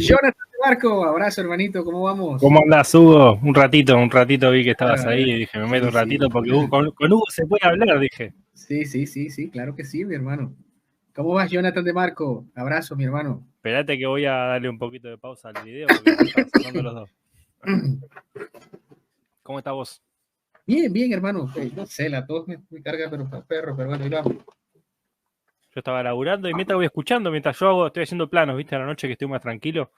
Jonathan de Marco, abrazo hermanito, ¿cómo vamos? ¿Cómo andás, Hugo? Un ratito vi que estabas ahí y dije, me meto un ratito sí. porque con Hugo se puede hablar, dije. Sí, claro que sí, mi hermano. ¿Cómo vas, Jonathan de Marco? Abrazo, mi hermano. Espérate que voy a darle un poquito de pausa al video porque nos están sonando los dos. ¿Cómo estás vos? Bien, hermano. No sé, la tos me carga, pero perro, pero bueno, ahí vamos. Yo estaba laburando y mientras voy escuchando, mientras yo estoy haciendo planos, ¿viste? A la noche que estoy más tranquilo.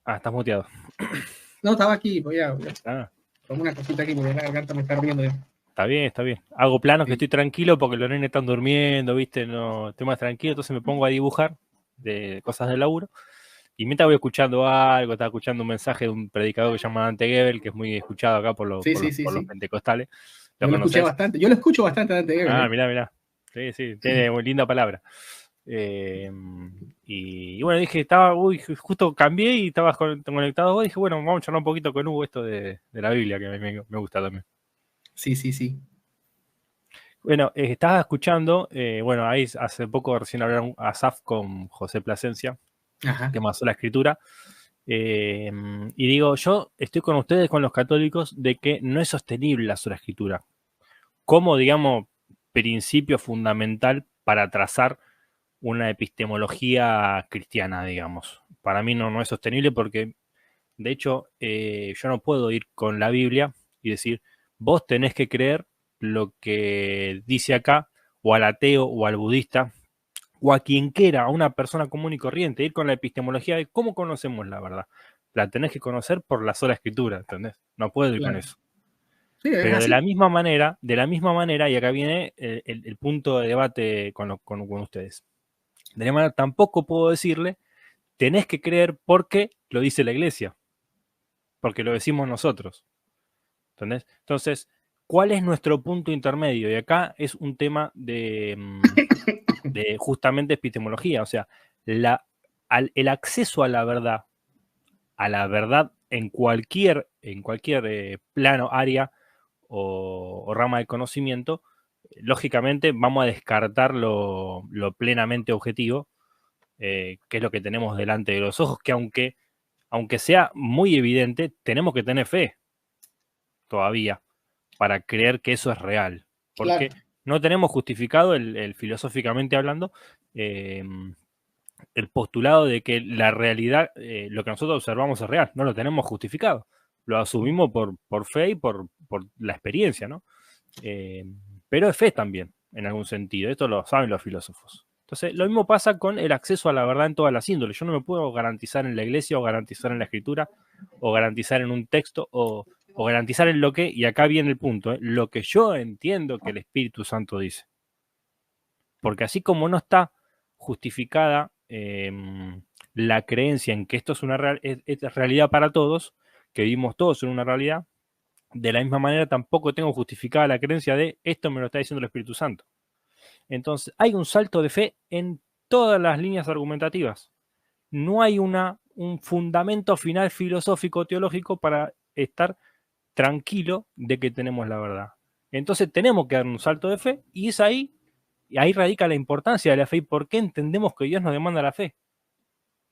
Ah, estás muteado. No, estaba aquí, voy a Ah, pongo una cosita aquí porque la garganta me está riendo. está bien. Hago planos que Sí. estoy tranquilo porque los nenes están durmiendo, ¿viste? No, estoy más tranquilo, entonces me pongo a dibujar de cosas de laburo. Y mientras voy escuchando algo, estaba escuchando un mensaje de un predicador que se llama Dante Gebel, que es muy escuchado acá por los pentecostales. ¿Lo Yo lo escuché conoces? bastante. Yo lo escucho bastante Dante Gebel. Ah, mirá. Sí, tiene muy linda palabra. Y bueno, dije, justo cambié y estabas conectado vos. Dije, bueno, vamos a charlar un poquito con Hugo esto de la Biblia, que a mí me gusta también. Sí. Bueno, estaba escuchando, bueno, ahí hace poco recién hablaron a Asaf con José Plasencia, Ajá. que más la escritura. Y digo, yo estoy con ustedes, con los católicos, de que no es sostenible la sola escritura como, digamos, principio fundamental para trazar una epistemología cristiana, digamos. Para mí no es sostenible porque, de hecho, yo no puedo ir con la Biblia y decir, vos tenés que creer lo que dice acá, o al ateo o al budista, o a quien quiera, a una persona común y corriente, ir con la epistemología de cómo conocemos la verdad. La tenés que conocer por la sola escritura, ¿entendés? No puedo ir con Claro. eso. Sí, es Pero así. de la misma manera, y acá viene el punto de debate con ustedes. De la manera, tampoco puedo decirle, tenés que creer porque lo dice la iglesia, porque lo decimos nosotros. ¿Entendés? Entonces, ¿cuál es nuestro punto intermedio? Y acá es un tema de justamente epistemología, o sea, el acceso a la verdad en cualquier plano, área o rama de conocimiento, lógicamente vamos a descartar lo plenamente objetivo, que es lo que tenemos delante de los ojos, que aunque sea muy evidente, tenemos que tener fe todavía para creer que eso es real, Claro. porque no tenemos justificado filosóficamente hablando, el postulado de que la realidad, lo que nosotros observamos es real, no lo tenemos justificado, lo asumimos por fe y por la experiencia, ¿no? Pero es fe también, en algún sentido, esto lo saben los filósofos. Entonces, lo mismo pasa con el acceso a la verdad en todas las índoles. Yo no me puedo garantizar en la iglesia, o garantizar en la escritura, o garantizar en un texto, o garantizar en lo que, y acá viene el punto, lo que yo entiendo que el Espíritu Santo dice. Porque así como no está justificada la creencia en que esto es es realidad para todos, que vivimos todos en una realidad, de la misma manera tampoco tengo justificada la creencia de esto me lo está diciendo el Espíritu Santo. Entonces, hay un salto de fe en todas las líneas argumentativas. No hay un fundamento final filosófico, teológico para estar tranquilo de que tenemos la verdad. Entonces tenemos que dar un salto de fe y es ahí radica la importancia de la fe y por qué entendemos que Dios nos demanda la fe.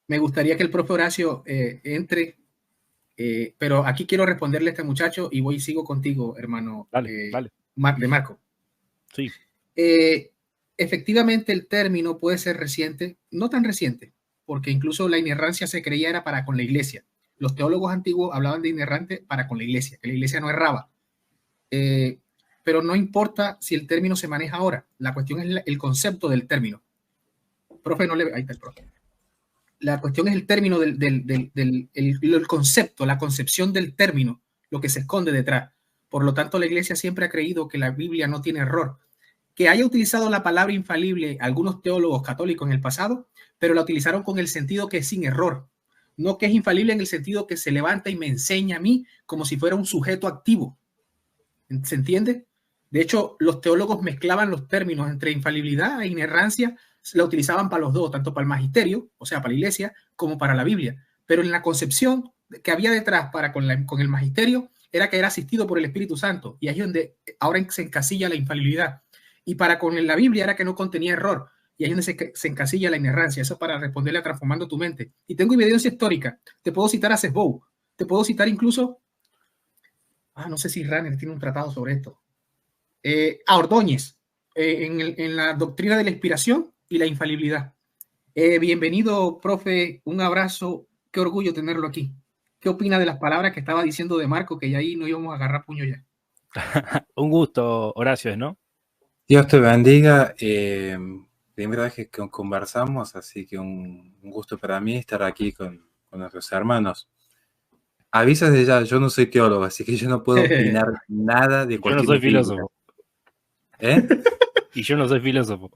Me gustaría que el profe Horacio entre, pero aquí quiero responderle a este muchacho y sigo contigo, hermano Dale. de Marco. Sí. Efectivamente, el término puede ser reciente, no tan reciente, porque incluso la inerrancia se creía era para con la iglesia. Los teólogos antiguos hablaban de inerrante para con la iglesia, que la iglesia no erraba. Pero no importa si el término se maneja ahora, la cuestión es el concepto del término. Profe, no le... Ahí está el profe. La cuestión es el término el concepto, la concepción del término, lo que se esconde detrás. Por lo tanto, la iglesia siempre ha creído que la Biblia no tiene error. Que haya utilizado la palabra infalible algunos teólogos católicos en el pasado, pero la utilizaron con el sentido que es sin error. No que es infalible en el sentido que se levanta y me enseña a mí como si fuera un sujeto activo. ¿Se entiende? De hecho, los teólogos mezclaban los términos entre infalibilidad e inerrancia, la utilizaban para los dos, tanto para el magisterio, o sea, para la iglesia, como para la Biblia. Pero en la concepción que había detrás con el magisterio era que era asistido por el Espíritu Santo, y ahí es donde ahora se encasilla la infalibilidad. Y para con la Biblia era que no contenía error. y ahí es donde se encasilla la inerrancia. Eso para responderle a Transformando tu Mente. Y tengo evidencia histórica. Te puedo citar a Sesbou. Te puedo citar incluso, no sé si Ranner tiene un tratado sobre esto, a Ordóñez, en la doctrina de la inspiración y la infalibilidad. Bienvenido, profe, un abrazo, qué orgullo tenerlo aquí. ¿Qué opina de las palabras que estaba diciendo de Marco, que ya ahí no íbamos a agarrar puño ya? Un gusto, Horacio, ¿no? Dios te bendiga. Primera vez que conversamos, así que un gusto para mí estar aquí con nuestros hermanos. Avisas de ya, yo no soy teólogo, así que yo no puedo opinar nada de cualquier. Yo no soy filósofo. ¿Eh? Y yo no soy filósofo.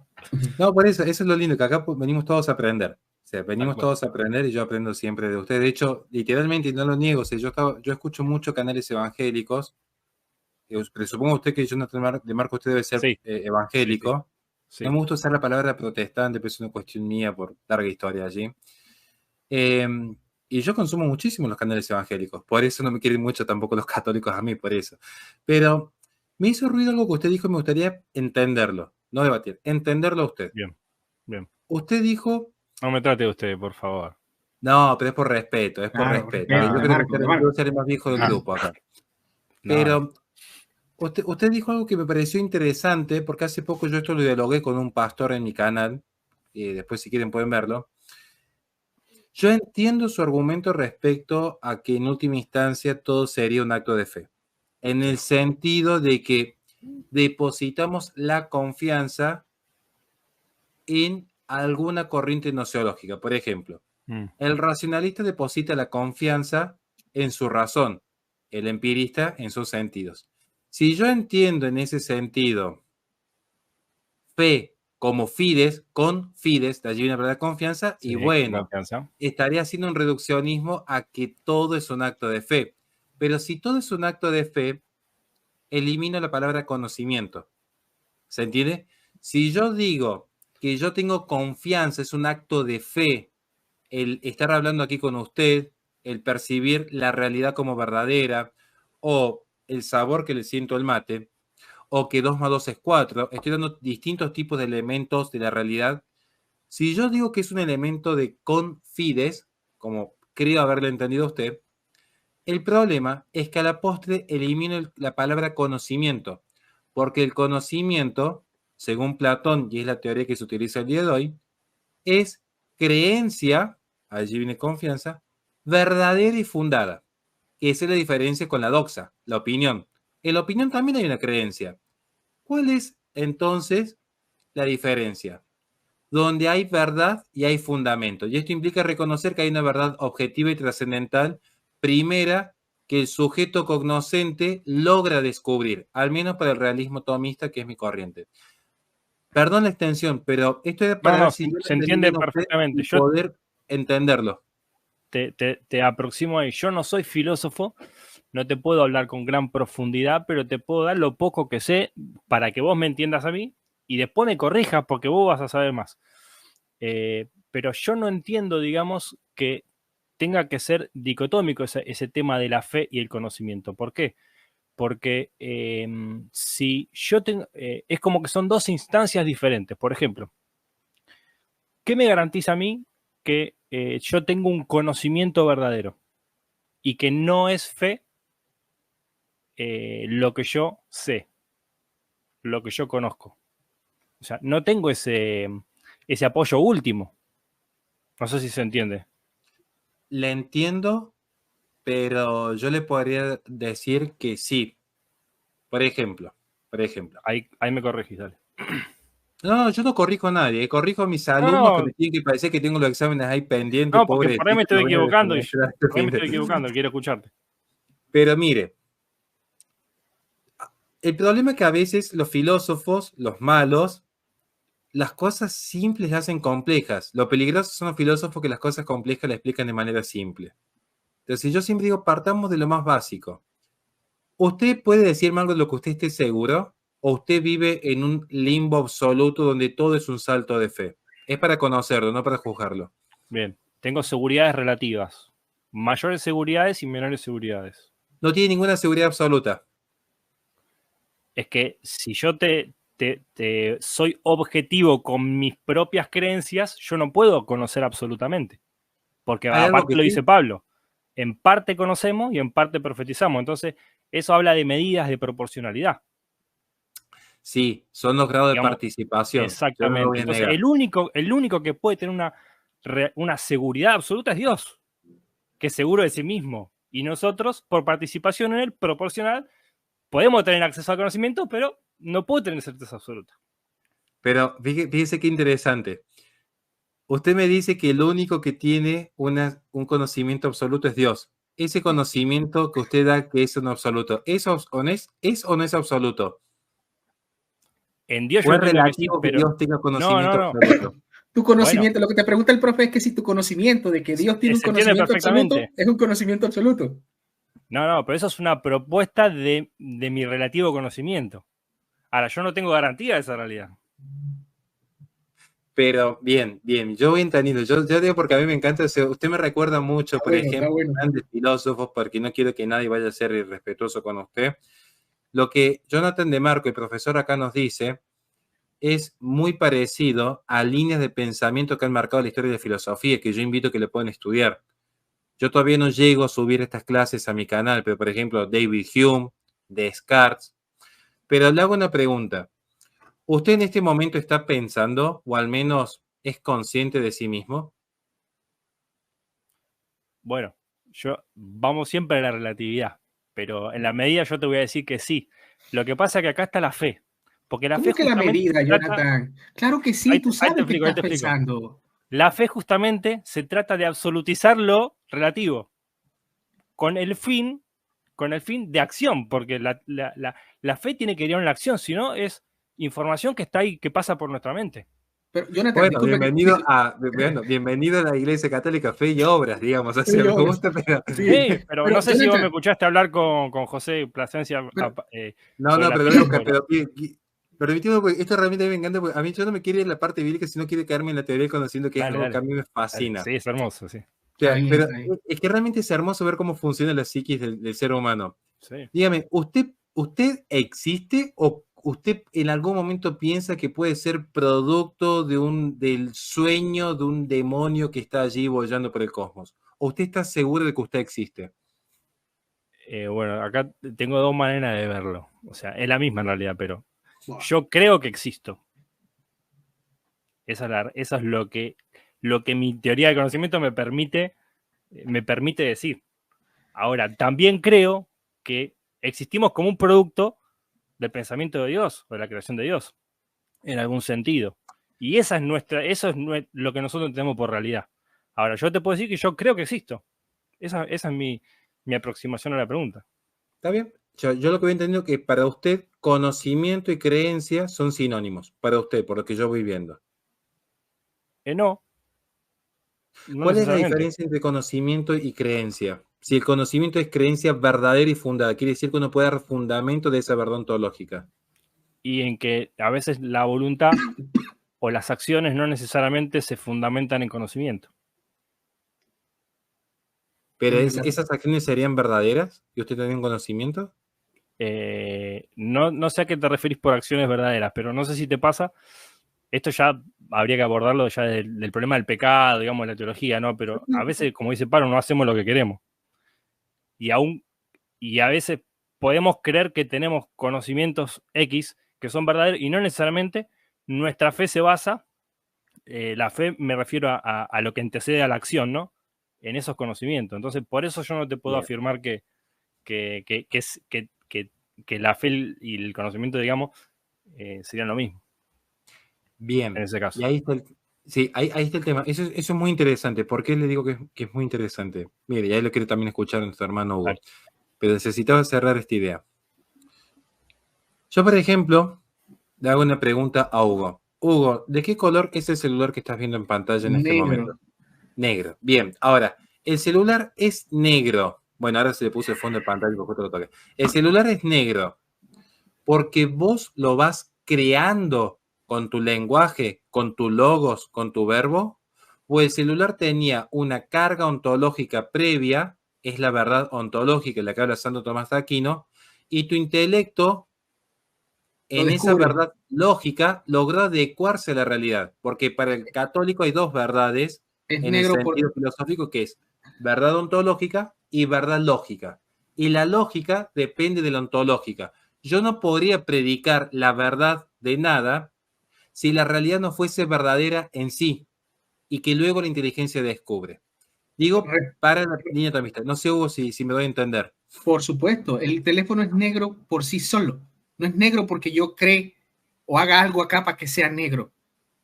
No, por eso es lo lindo, que acá venimos todos a aprender. O sea, venimos todos a aprender y yo aprendo siempre de ustedes. De hecho, literalmente, y no lo niego, o sea, yo escucho muchos canales evangélicos. Pero supongo usted que Jonathan de Marco, usted debe ser evangélico. Sí. No me gusta usar la palabra protestante, pero es una cuestión mía por larga historia allí. Y yo consumo muchísimo los canales evangélicos, por eso no me quieren mucho tampoco los católicos a mí, por eso. Pero me hizo ruido algo que usted dijo y me gustaría entenderlo, no debatir, entenderlo a usted. Bien, bien. Usted dijo... No me trate usted, por favor. No, pero es por respeto, es por respeto. Yo creo que debo ser el más viejo del grupo acá. Pero... Usted dijo algo que me pareció interesante, porque hace poco yo esto lo dialogué con un pastor en mi canal, y después si quieren pueden verlo. Yo entiendo su argumento respecto a que en última instancia todo sería un acto de fe, en el sentido de que depositamos la confianza en alguna corriente gnoseológica. Por ejemplo, el racionalista deposita la confianza en su razón, el empirista en sus sentidos. Si yo entiendo en ese sentido fe como fides, con fides, de allí viene la palabra confianza, sí, y bueno, confianza. Estaría haciendo un reduccionismo a que todo es un acto de fe. Pero si todo es un acto de fe, elimino la palabra conocimiento. ¿Se entiende? Si yo digo que yo tengo confianza, es un acto de fe, el estar hablando aquí con usted, el percibir la realidad como verdadera, o el sabor que le siento al mate, o que 2 más 2 es 4, estoy dando distintos tipos de elementos de la realidad. Si yo digo que es un elemento de confides, como creo haberle entendido a usted, el problema es que a la postre elimino la palabra conocimiento, porque el conocimiento, según Platón, y es la teoría que se utiliza el día de hoy, es creencia, allí viene confianza, verdadera y fundada. Esa es la diferencia con la doxa, la opinión. En la opinión también hay una creencia. ¿Cuál es entonces la diferencia? Donde hay verdad y hay fundamento. Y esto implica reconocer que hay una verdad objetiva y trascendental, primera, que el sujeto cognoscente logra descubrir, al menos para el realismo tomista, que es mi corriente. Perdón la extensión, pero esto es para ver si se entiende perfectamente. Yo poder entenderlo. Te aproximo ahí. Yo no soy filósofo, no te puedo hablar con gran profundidad, pero te puedo dar lo poco que sé para que vos me entiendas a mí y después me corrijas porque vos vas a saber más. Pero yo no entiendo, digamos, que tenga que ser dicotómico ese tema de la fe y el conocimiento. ¿Por qué? Porque si yo tengo, es como que son dos instancias diferentes. Por ejemplo, ¿qué me garantiza a mí que yo tengo un conocimiento verdadero y que no es fe lo que yo sé, lo que yo conozco? O sea, no tengo ese apoyo último. No sé si se entiende. Le entiendo, pero yo le podría decir que sí. Por ejemplo. Ahí me corregís, dale. No, yo no corrijo a nadie, corrijo a mis alumnos que me tienen que parecer que tengo los exámenes ahí pendientes. No, porque por ahí me estoy equivocando quiero escucharte. Pero mire, el problema es que a veces los filósofos, los malos, las cosas simples las hacen complejas. Lo peligroso son los filósofos que las cosas complejas las explican de manera simple. Entonces yo siempre digo, partamos de lo más básico. ¿Usted puede decirme algo de lo que usted esté seguro? ¿O usted vive en un limbo absoluto donde todo es un salto de fe? Es para conocerlo, no para juzgarlo. Bien, tengo seguridades relativas. Mayores seguridades y menores seguridades. No tiene ninguna seguridad absoluta. Es que si yo te soy objetivo con mis propias creencias, yo no puedo conocer absolutamente. Porque aparte lo dice Pablo, en parte conocemos y en parte profetizamos. Entonces, eso habla de medidas de proporcionalidad. Sí, son los grados de participación. Exactamente. Entonces, el único que puede tener una seguridad absoluta es Dios, que es seguro de sí mismo. Y nosotros, por participación en él, proporcional, podemos tener acceso al conocimiento, pero no puedo tener certeza absoluta. Pero fíjese qué interesante. Usted me dice que el único que tiene un conocimiento absoluto es Dios. Ese conocimiento que usted da que es un absoluto, ¿es o no es absoluto? En Dios ¿O yo es relativo que Dios tenga conocimiento absoluto? Tu conocimiento, lo que te pregunta el profe es que si tu conocimiento de que Dios tiene un conocimiento absoluto es un conocimiento absoluto. No, pero eso es una propuesta de mi relativo conocimiento. Ahora, yo no tengo garantía de esa realidad. Pero bien, yo voy entendiendo. Yo digo porque a mí me encanta, usted me recuerda mucho, por ejemplo, grandes filósofos, porque no quiero que nadie vaya a ser irrespetuoso con usted. Lo que Jonathan de Marco, el profesor acá nos dice, es muy parecido a líneas de pensamiento que han marcado la historia de filosofía, que yo invito a que le puedan estudiar. Yo todavía no llego a subir estas clases a mi canal, pero por ejemplo, David Hume, Descartes. Pero le hago una pregunta. ¿Usted en este momento está pensando, o al menos es consciente de sí mismo? Bueno, vamos siempre a la relatividad, pero en la medida yo te voy a decir que sí. Lo que pasa es que acá está la fe. Porque la ¿Cómo fe que la medida, Jonathan? Claro que sí, tú sabes que estás pensando. La fe justamente se trata de absolutizar lo relativo con el fin de acción, porque la fe tiene que ir a la acción, si no es información que está ahí, que pasa por nuestra mente. Pero, Jonathan, bueno, disculpe, bienvenido a la Iglesia Católica, Fe y Obras, digamos. Así me gusta, pero... Sí, pero no sé Jonathan, si vos me escuchaste hablar con José Plasencia. Permíteme, porque esto realmente me encanta, porque a mí yo no me quiero ir en la parte bíblica, sino quiero quedarme en la teoría del conociendo, que es algo que a mí me fascina. Sí, es hermoso, sí. O sea, pero es que realmente es hermoso ver cómo funciona la psiquis del ser humano. Sí. Dígame, ¿usted existe o usted en algún momento piensa que puede ser producto del sueño de un demonio que está allí bollando por el cosmos? ¿O usted está seguro de que usted existe? Bueno, acá tengo dos maneras de verlo. O sea, es la misma en realidad, pero yo creo que existo. Eso es lo que mi teoría del conocimiento me permite decir. Ahora, también creo que existimos como un producto del pensamiento de Dios o de la creación de Dios, en algún sentido. Y eso es lo que nosotros tenemos por realidad. Ahora, yo te puedo decir que yo creo que existo. Esa es mi aproximación a la pregunta. ¿Está bien? Yo lo que voy entendiendo es que para usted conocimiento y creencia son sinónimos. Para usted, por lo que yo voy viendo. No. ¿Cuál es la diferencia entre conocimiento y creencia? Si el conocimiento es creencia verdadera y fundada, quiere decir que uno puede dar fundamento de esa verdad ontológica. Y en que a veces la voluntad o las acciones no necesariamente se fundamentan en conocimiento. ¿Pero esas acciones serían verdaderas? ¿Y usted tiene un conocimiento? No sé a qué te referís por acciones verdaderas, pero no sé si te pasa. Esto ya habría que abordarlo ya del problema del pecado, digamos, de la teología, ¿no? Pero a veces, como dice Pablo, no hacemos lo que queremos. Y a veces podemos creer que tenemos conocimientos X que son verdaderos y no necesariamente nuestra fe se basa, la fe me refiero a lo que antecede a la acción, ¿no? En esos conocimientos. Entonces, por eso yo no te puedo afirmar que la fe y el conocimiento, digamos, serían lo mismo. Bien. En ese caso. Y ahí está el tema. Eso es muy interesante. ¿Por qué le digo que es muy interesante? Mire, y ahí lo quiero también escuchar a nuestro hermano Hugo. Vale. Pero necesitaba cerrar esta idea. Yo, por ejemplo, le hago una pregunta a Hugo. Hugo, ¿de qué color es el celular que estás viendo en pantalla en este momento? Negro. Bien. Ahora, el celular es negro. Bueno, ahora se le puso el fondo de pantalla porque lo toqué. El celular es negro porque vos lo vas creando con tu lenguaje, con tu logos, con tu verbo, o el celular tenía una carga ontológica previa, es la verdad ontológica, la que habla Santo Tomás de Aquino, y tu intelecto en esa verdad lógica logró adecuarse a la realidad, porque para el católico hay dos verdades en el sentido filosófico, que es verdad ontológica y verdad lógica. Y la lógica depende de la ontológica. Yo no podría predicar la verdad de nada si la realidad no fuese verdadera en sí y que luego la inteligencia descubre. Digo, para la línea de amistad. No sé, Hugo, si me doy a entender. Por supuesto, el teléfono es negro por sí solo. No es negro porque yo cree o haga algo acá para que sea negro.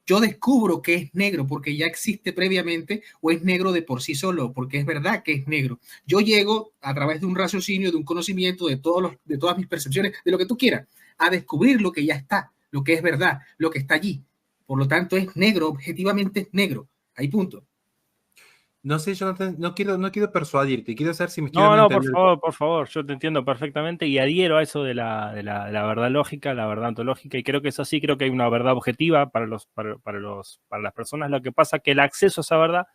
Yo descubro que es negro porque ya existe previamente, o es negro de por sí solo, porque es verdad que es negro. Yo llego a través de un raciocinio, de un conocimiento, de todas mis percepciones, de lo que tú quieras, a descubrir lo que ya está, lo que es verdad, lo que está allí. Por lo tanto, es negro, objetivamente es negro. Ahí punto. No sé, Jonathan, no quiero persuadirte, quiero saber si me estoy dando a entender. Por favor, yo te entiendo perfectamente y adhiero a eso de la verdad lógica, la verdad ontológica, y creo que es así, creo que hay una verdad objetiva para las personas. Lo que pasa es que el acceso a esa verdad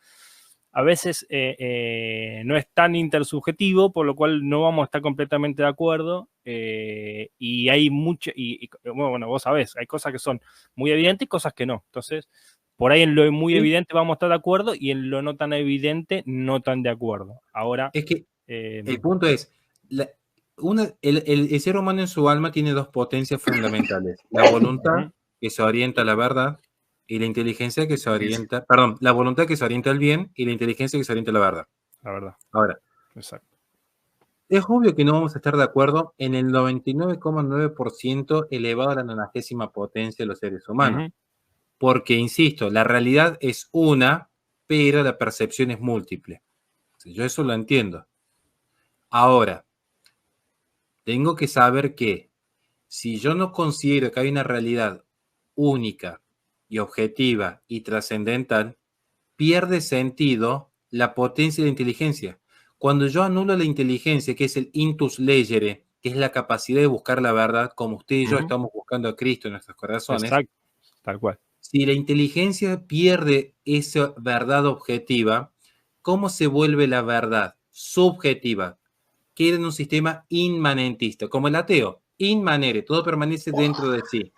a veces no es tan intersubjetivo, por lo cual no vamos a estar completamente de acuerdo, y hay mucho, bueno, vos sabés, hay cosas que son muy evidentes y cosas que no. Entonces, por ahí en lo muy evidente vamos a estar de acuerdo y en lo no tan evidente no tan de acuerdo. Ahora, es que el punto es, el ser humano en su alma tiene dos potencias fundamentales. La voluntad, que se orienta a la verdad, y la inteligencia que se orienta, perdón, la voluntad que se orienta al bien y la inteligencia que se orienta a la verdad. La verdad. Ahora, exacto. Es obvio que no vamos a estar de acuerdo en el 99,9% elevado a la 90ª potencia de los seres humanos. Porque, insisto, la realidad es una, pero la percepción es múltiple. Yo eso lo entiendo. Ahora, tengo que saber que si yo no considero que hay una realidad única y objetiva y trascendental, pierde sentido la potencia de la inteligencia. Cuando yo anulo la inteligencia, que es el intus legere, que es la capacidad de buscar la verdad, como usted y yo estamos buscando a Cristo en nuestros corazones. Exacto, tal cual. Si la inteligencia pierde esa verdad objetiva, ¿cómo se vuelve la verdad subjetiva? Queda en un sistema inmanentista, como el ateo, inmanere, todo permanece dentro de sí,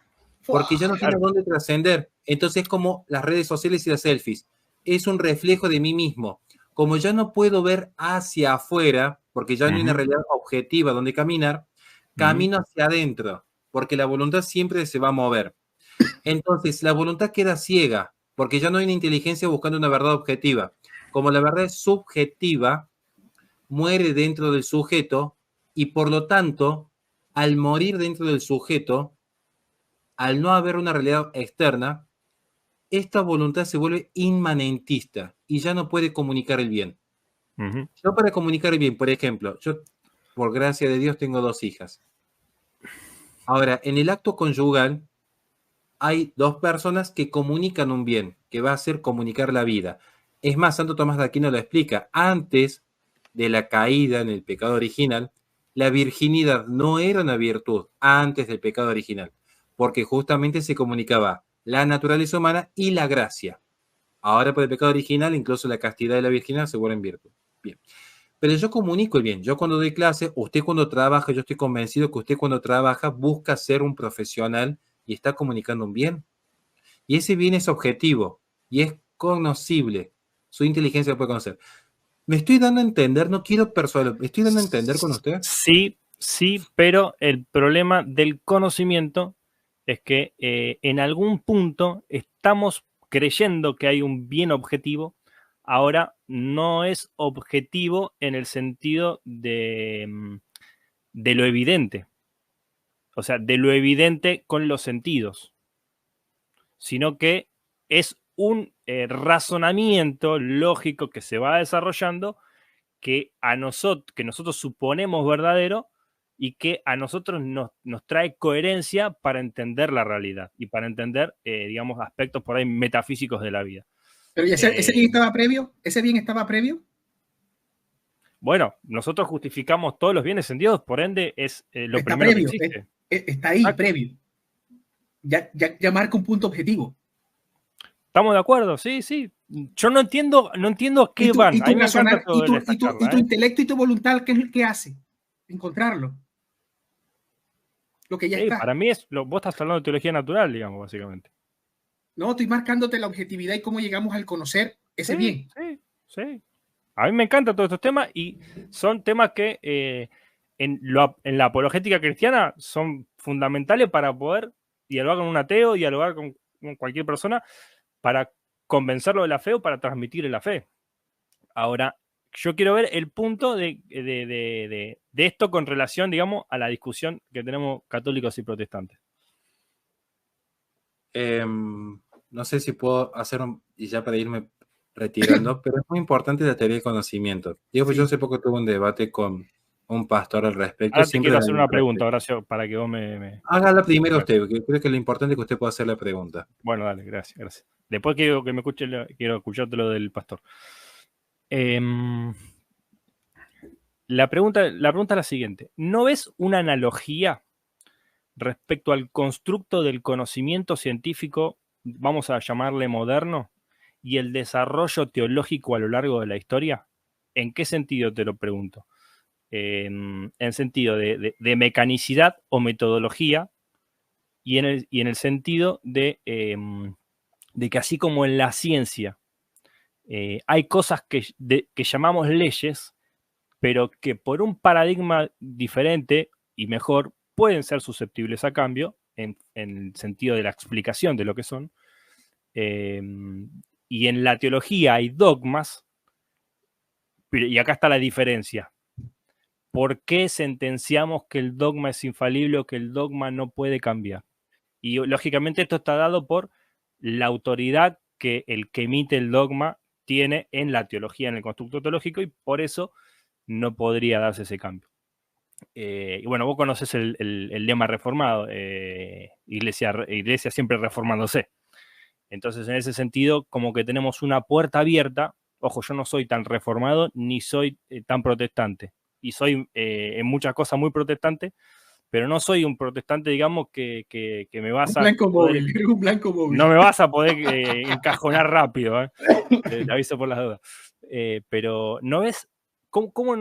porque ya no tiene dónde trascender. Entonces es como las redes sociales y las selfies, es un reflejo de mí mismo. Como ya no puedo ver hacia afuera, porque ya no hay una realidad objetiva donde caminar, camino hacia adentro, porque la voluntad siempre se va a mover. Entonces, la voluntad queda ciega, porque ya no hay una inteligencia buscando una verdad objetiva. Como la verdad es subjetiva, muere dentro del sujeto y por lo tanto, al morir dentro del sujeto, al no haber una realidad externa, esta voluntad se vuelve inmanentista y ya no puede comunicar el bien. Yo para comunicar el bien, por ejemplo, yo por gracia de Dios tengo 2 hijas. Ahora, en el acto conyugal, hay 2 personas que comunican un bien, que va a ser comunicar la vida. Es más, Santo Tomás de Aquino lo explica. Antes de la caída en el pecado original, la virginidad no era una virtud antes del pecado original, porque justamente se comunicaba la naturaleza humana y la gracia. Ahora por el pecado original, incluso la castidad de la virginidad se vuelve en virtud. Bien. Pero yo comunico el bien. Yo cuando doy clase, usted cuando trabaja, yo estoy convencido que usted cuando trabaja busca ser un profesional y está comunicando un bien. Y ese bien es objetivo y es conocible. Su inteligencia lo puede conocer. ¿Me estoy dando a entender? No quiero persuadir. ¿Me estoy dando a entender con usted? Sí, pero el problema del conocimiento es que en algún punto estamos creyendo que hay un bien objetivo. Ahora no es objetivo en el sentido de lo evidente. O sea, de lo evidente con los sentidos. Sino que es un razonamiento lógico que se va desarrollando que nosotros suponemos verdadero y que a nosotros nos trae coherencia para entender la realidad y para entender, digamos, aspectos por ahí metafísicos de la vida. Pero ese bien estaba previo, ese bien estaba previo. Bueno, nosotros justificamos todos los bienes en Dios, por ende es lo está primero previo, que existe. Está ahí, previo. Ya marca un punto objetivo. ¿Estamos de acuerdo? Sí. Yo no entiendo a qué van. Y tu intelecto y tu voluntad, ¿qué hace? Encontrarlo. lo que ya sí, está. Para mí vos estás hablando de teología natural, digamos, básicamente. No, estoy marcándote la objetividad y cómo llegamos al conocer ese bien. Sí. A mí me encantan todos estos temas y son temas que en la apologética cristiana son fundamentales para poder dialogar con un ateo, dialogar con cualquier persona, para convencerlo de la fe o para transmitirle la fe. Ahora, yo quiero ver el punto de esto con relación, digamos, a la discusión que tenemos católicos y protestantes. No sé si puedo hacer y ya para irme retirando, pero es muy importante la teoría del conocimiento. Digo, pues yo hace poco tuve un debate con un pastor al respecto. Ahora te quiero hacer una pregunta, Horacio, para que vos me... Hágala primero usted, porque creo que lo importante es que usted pueda hacer la pregunta. Bueno, dale, gracias. Después quiero que me escuche, quiero escucharte lo del pastor. La pregunta es la siguiente. ¿No ves una analogía respecto al constructo del conocimiento científico, vamos a llamarle moderno, y el desarrollo teológico a lo largo de la historia? ¿En qué sentido te lo pregunto? En sentido de mecanicidad o metodología, y en el sentido de que así como en la ciencia hay cosas que llamamos leyes, pero que por un paradigma diferente y mejor pueden ser susceptibles a cambio en el sentido de la explicación de lo que son. Y en la teología hay dogmas, y acá está la diferencia. ¿Por qué sentenciamos que el dogma es infalible o que el dogma no puede cambiar? Y lógicamente esto está dado por la autoridad que el que emite el dogma tiene en la teología, en el constructo teológico, y por eso no podría darse ese cambio. Y bueno, vos conoces el lema reformado, iglesia siempre reformándose. Entonces, en ese sentido, como que tenemos una puerta abierta. Ojo, yo no soy tan reformado ni soy tan protestante. Y soy en muchas cosas muy protestante, pero no soy un protestante, digamos, que me vas a... Un blanco móvil. No me vas a poder encajonar rápido, te aviso por las dudas. Pero ¿no ves cómo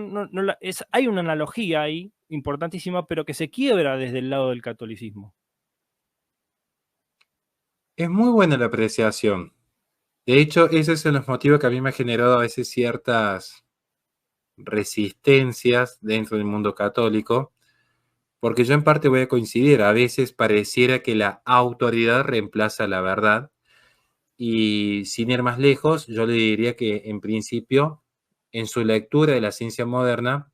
hay una analogía ahí importantísima, pero que se quiebra desde el lado del catolicismo? Es muy buena la apreciación. De hecho, ese es uno de los motivos que a mí me ha generado a veces ciertas resistencias dentro del mundo católico, porque yo en parte voy a coincidir. A veces pareciera que la autoridad reemplaza la verdad, y sin ir más lejos, yo le diría que en principio, en su lectura de la ciencia moderna,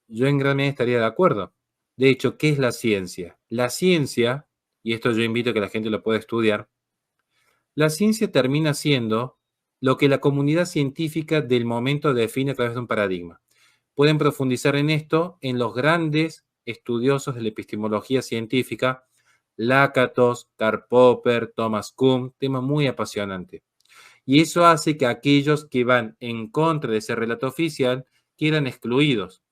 yo en gran medida estaría de acuerdo. De hecho, ¿qué es la ciencia? La ciencia, y esto yo invito a que la gente lo pueda estudiar, la ciencia termina siendo lo que la comunidad científica del momento define a través de un paradigma. Pueden profundizar en esto en los grandes estudiosos de la epistemología científica, Lakatos, Karl Popper, Thomas Kuhn, tema muy apasionante. Y eso hace que aquellos que van en contra de ese relato oficial quedan excluidos.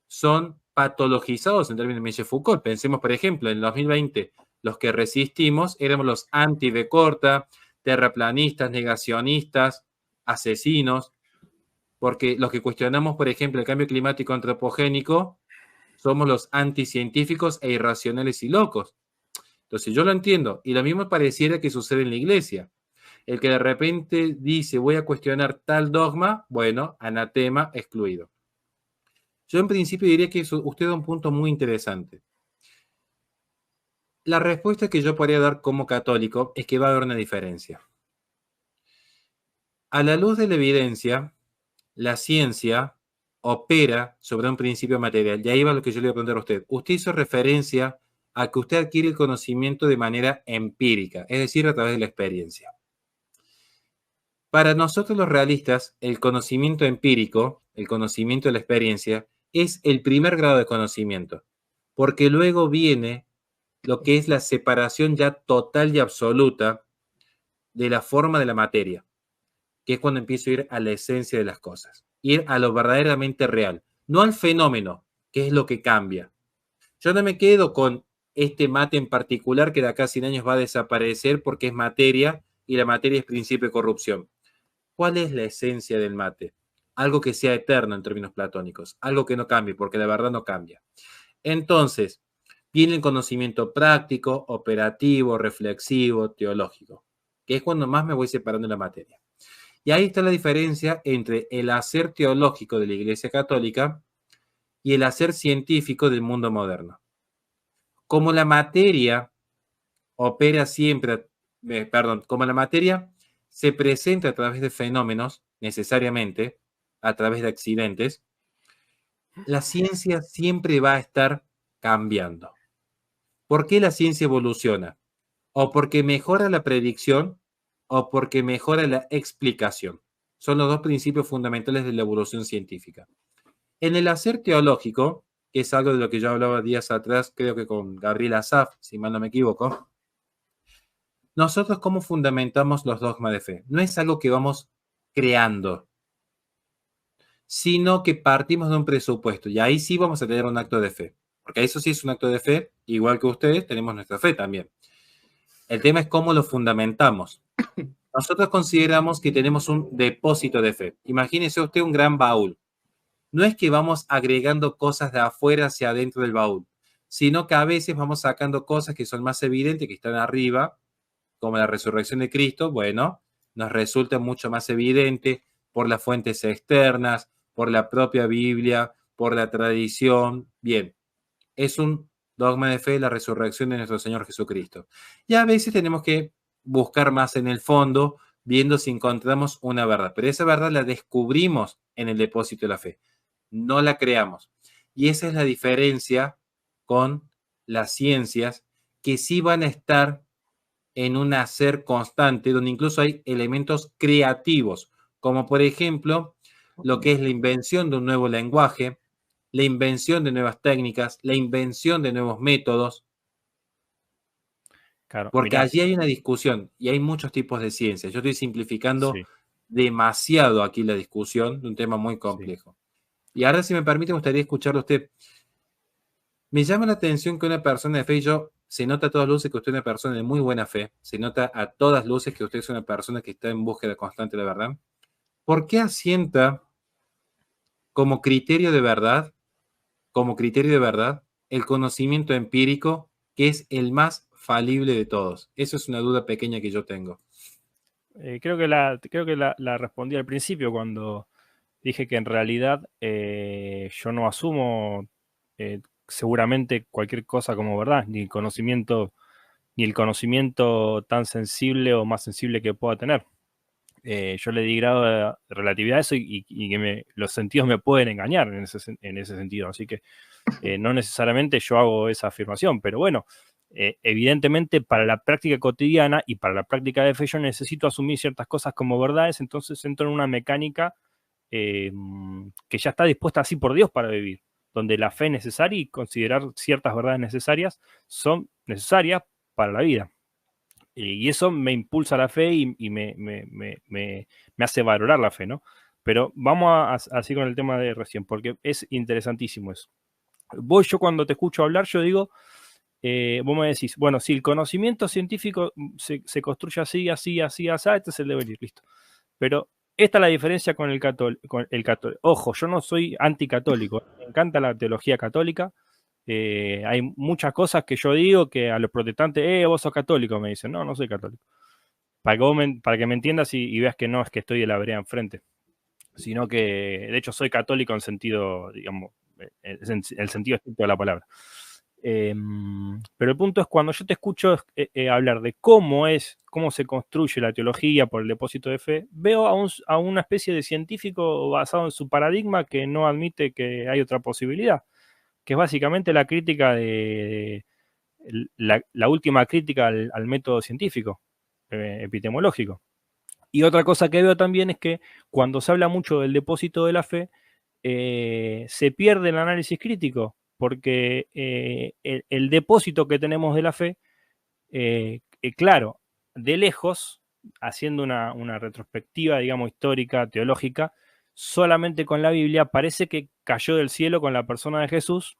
Son patologizados en términos de Michel Foucault. Pensemos, por ejemplo, en el 2020, los que resistimos éramos los anti-B corta, terraplanistas, negacionistas, asesinos, porque los que cuestionamos, por ejemplo, el cambio climático antropogénico, somos los anticientíficos e irracionales y locos. Entonces yo lo entiendo, y lo mismo pareciera que sucede en la iglesia. El que de repente dice, voy a cuestionar tal dogma, bueno, anatema, excluido. Yo en principio diría que usted da un punto muy interesante. La respuesta que yo podría dar como católico es que va a haber una diferencia. A la luz de la evidencia, la ciencia opera sobre un principio material. Y ahí va lo que yo le voy a preguntar a usted. Usted hizo referencia a que usted adquiere el conocimiento de manera empírica, es decir, a través de la experiencia. Para nosotros los realistas, el conocimiento empírico, el conocimiento de la experiencia, es el primer grado de conocimiento, porque luego viene lo que es la separación ya total y absoluta de la forma de la materia, que es cuando empiezo a ir a la esencia de las cosas, ir a lo verdaderamente real, no al fenómeno, que es lo que cambia. Yo no me quedo con este mate en particular que de acá a 100 años va a desaparecer porque es materia y la materia es principio de corrupción. ¿Cuál es la esencia del mate? Algo que sea eterno en términos platónicos, algo que no cambie, porque la verdad no cambia. Entonces, viene el conocimiento práctico, operativo, reflexivo, teológico, que es cuando más me voy separando de la materia. Y ahí está la diferencia entre el hacer teológico de la Iglesia Católica y el hacer científico del mundo moderno. Como la materia opera siempre, como la materia se presenta a través de fenómenos, necesariamente, a través de accidentes, la ciencia siempre va a estar cambiando. ¿Por qué la ciencia evoluciona? O porque mejora la predicción o porque mejora la explicación. Son los dos principios fundamentales de la evolución científica. En el hacer teológico, que es algo de lo que yo hablaba días atrás, creo que con Gabriel Asaf, si mal no me equivoco, nosotros cómo fundamentamos los dogmas de fe. No es algo que vamos creando, sino que partimos de un presupuesto. Y ahí sí vamos a tener un acto de fe. Porque eso sí es un acto de fe, igual que ustedes tenemos nuestra fe también. El tema es cómo lo fundamentamos. Nosotros consideramos que tenemos un depósito de fe. Imagínese usted un gran baúl. No es que vamos agregando cosas de afuera hacia adentro del baúl, sino que a veces vamos sacando cosas que son más evidentes, que están arriba, como la resurrección de Cristo. Bueno, nos resulta mucho más evidente por las fuentes externas, por la propia Biblia, por la tradición. Bien, es un dogma de fe la resurrección de nuestro Señor Jesucristo. Y a veces tenemos que buscar más en el fondo, viendo si encontramos una verdad. Pero esa verdad la descubrimos en el depósito de la fe. No la creamos. Y esa es la diferencia con las ciencias, que sí van a estar en un hacer constante, donde incluso hay elementos creativos, como por ejemplo lo que es la invención de un nuevo lenguaje, la invención de nuevas técnicas, la invención de nuevos métodos, Claro, porque mirá, allí hay una discusión y hay muchos tipos de ciencias. Yo estoy simplificando sí, demasiado aquí la discusión de un tema muy sí. complejo. Y ahora, si me permite, me gustaría escucharlo a usted. Me llama la atención que una persona de fe, se nota a todas luces que usted es una persona de muy buena fe, se nota a todas luces que usted es una persona que está en búsqueda constante de la verdad. ¿Por qué asienta como criterio de verdad, el conocimiento empírico, que es el más falible de todos? Eso es una duda pequeña que yo tengo. Creo que la respondí al principio cuando dije que en realidad yo no asumo seguramente cualquier cosa como verdad, ni el conocimiento tan sensible o más sensible que pueda tener. Yo le di grado de relatividad a eso y que los sentidos me pueden engañar en ese sentido. Así que no necesariamente yo hago esa afirmación, pero bueno, evidentemente para la práctica cotidiana y para la práctica de fe yo necesito asumir ciertas cosas como verdades, entonces entro en una mecánica que ya está dispuesta así por Dios para vivir, donde la fe es necesaria y considerar ciertas verdades necesarias son necesarias para la vida. Y eso me impulsa la fe y me hace valorar la fe, ¿no? Pero vamos así con el tema de recién, porque es interesantísimo eso. Yo cuando te escucho hablar, yo digo, vos me decís, bueno, si el conocimiento científico se construye así, así, así, así, este es el devenir, listo. Pero esta es la diferencia con el católico. Ojo, yo no soy anticatólico, me encanta la teología católica. Hay muchas cosas que yo digo que a los protestantes, vos sos católico, me dicen, no, no soy católico. Para que me entiendas y veas que no es que estoy de la vereda enfrente, sino que de hecho soy católico en sentido, digamos, el sentido estricto de la palabra. Pero el punto es cuando yo te escucho hablar de cómo se construye la teología por el depósito de fe, veo a una especie de científico basado en su paradigma que no admite que hay otra posibilidad, que es básicamente la crítica la última crítica al método científico, epistemológico. Y otra cosa que veo también es que cuando se habla mucho del depósito de la fe, se pierde el análisis crítico, porque el depósito que tenemos de la fe, claro, de lejos, haciendo una retrospectiva, digamos, histórica, teológica, solamente con la Biblia, parece que cayó del cielo con la persona de Jesús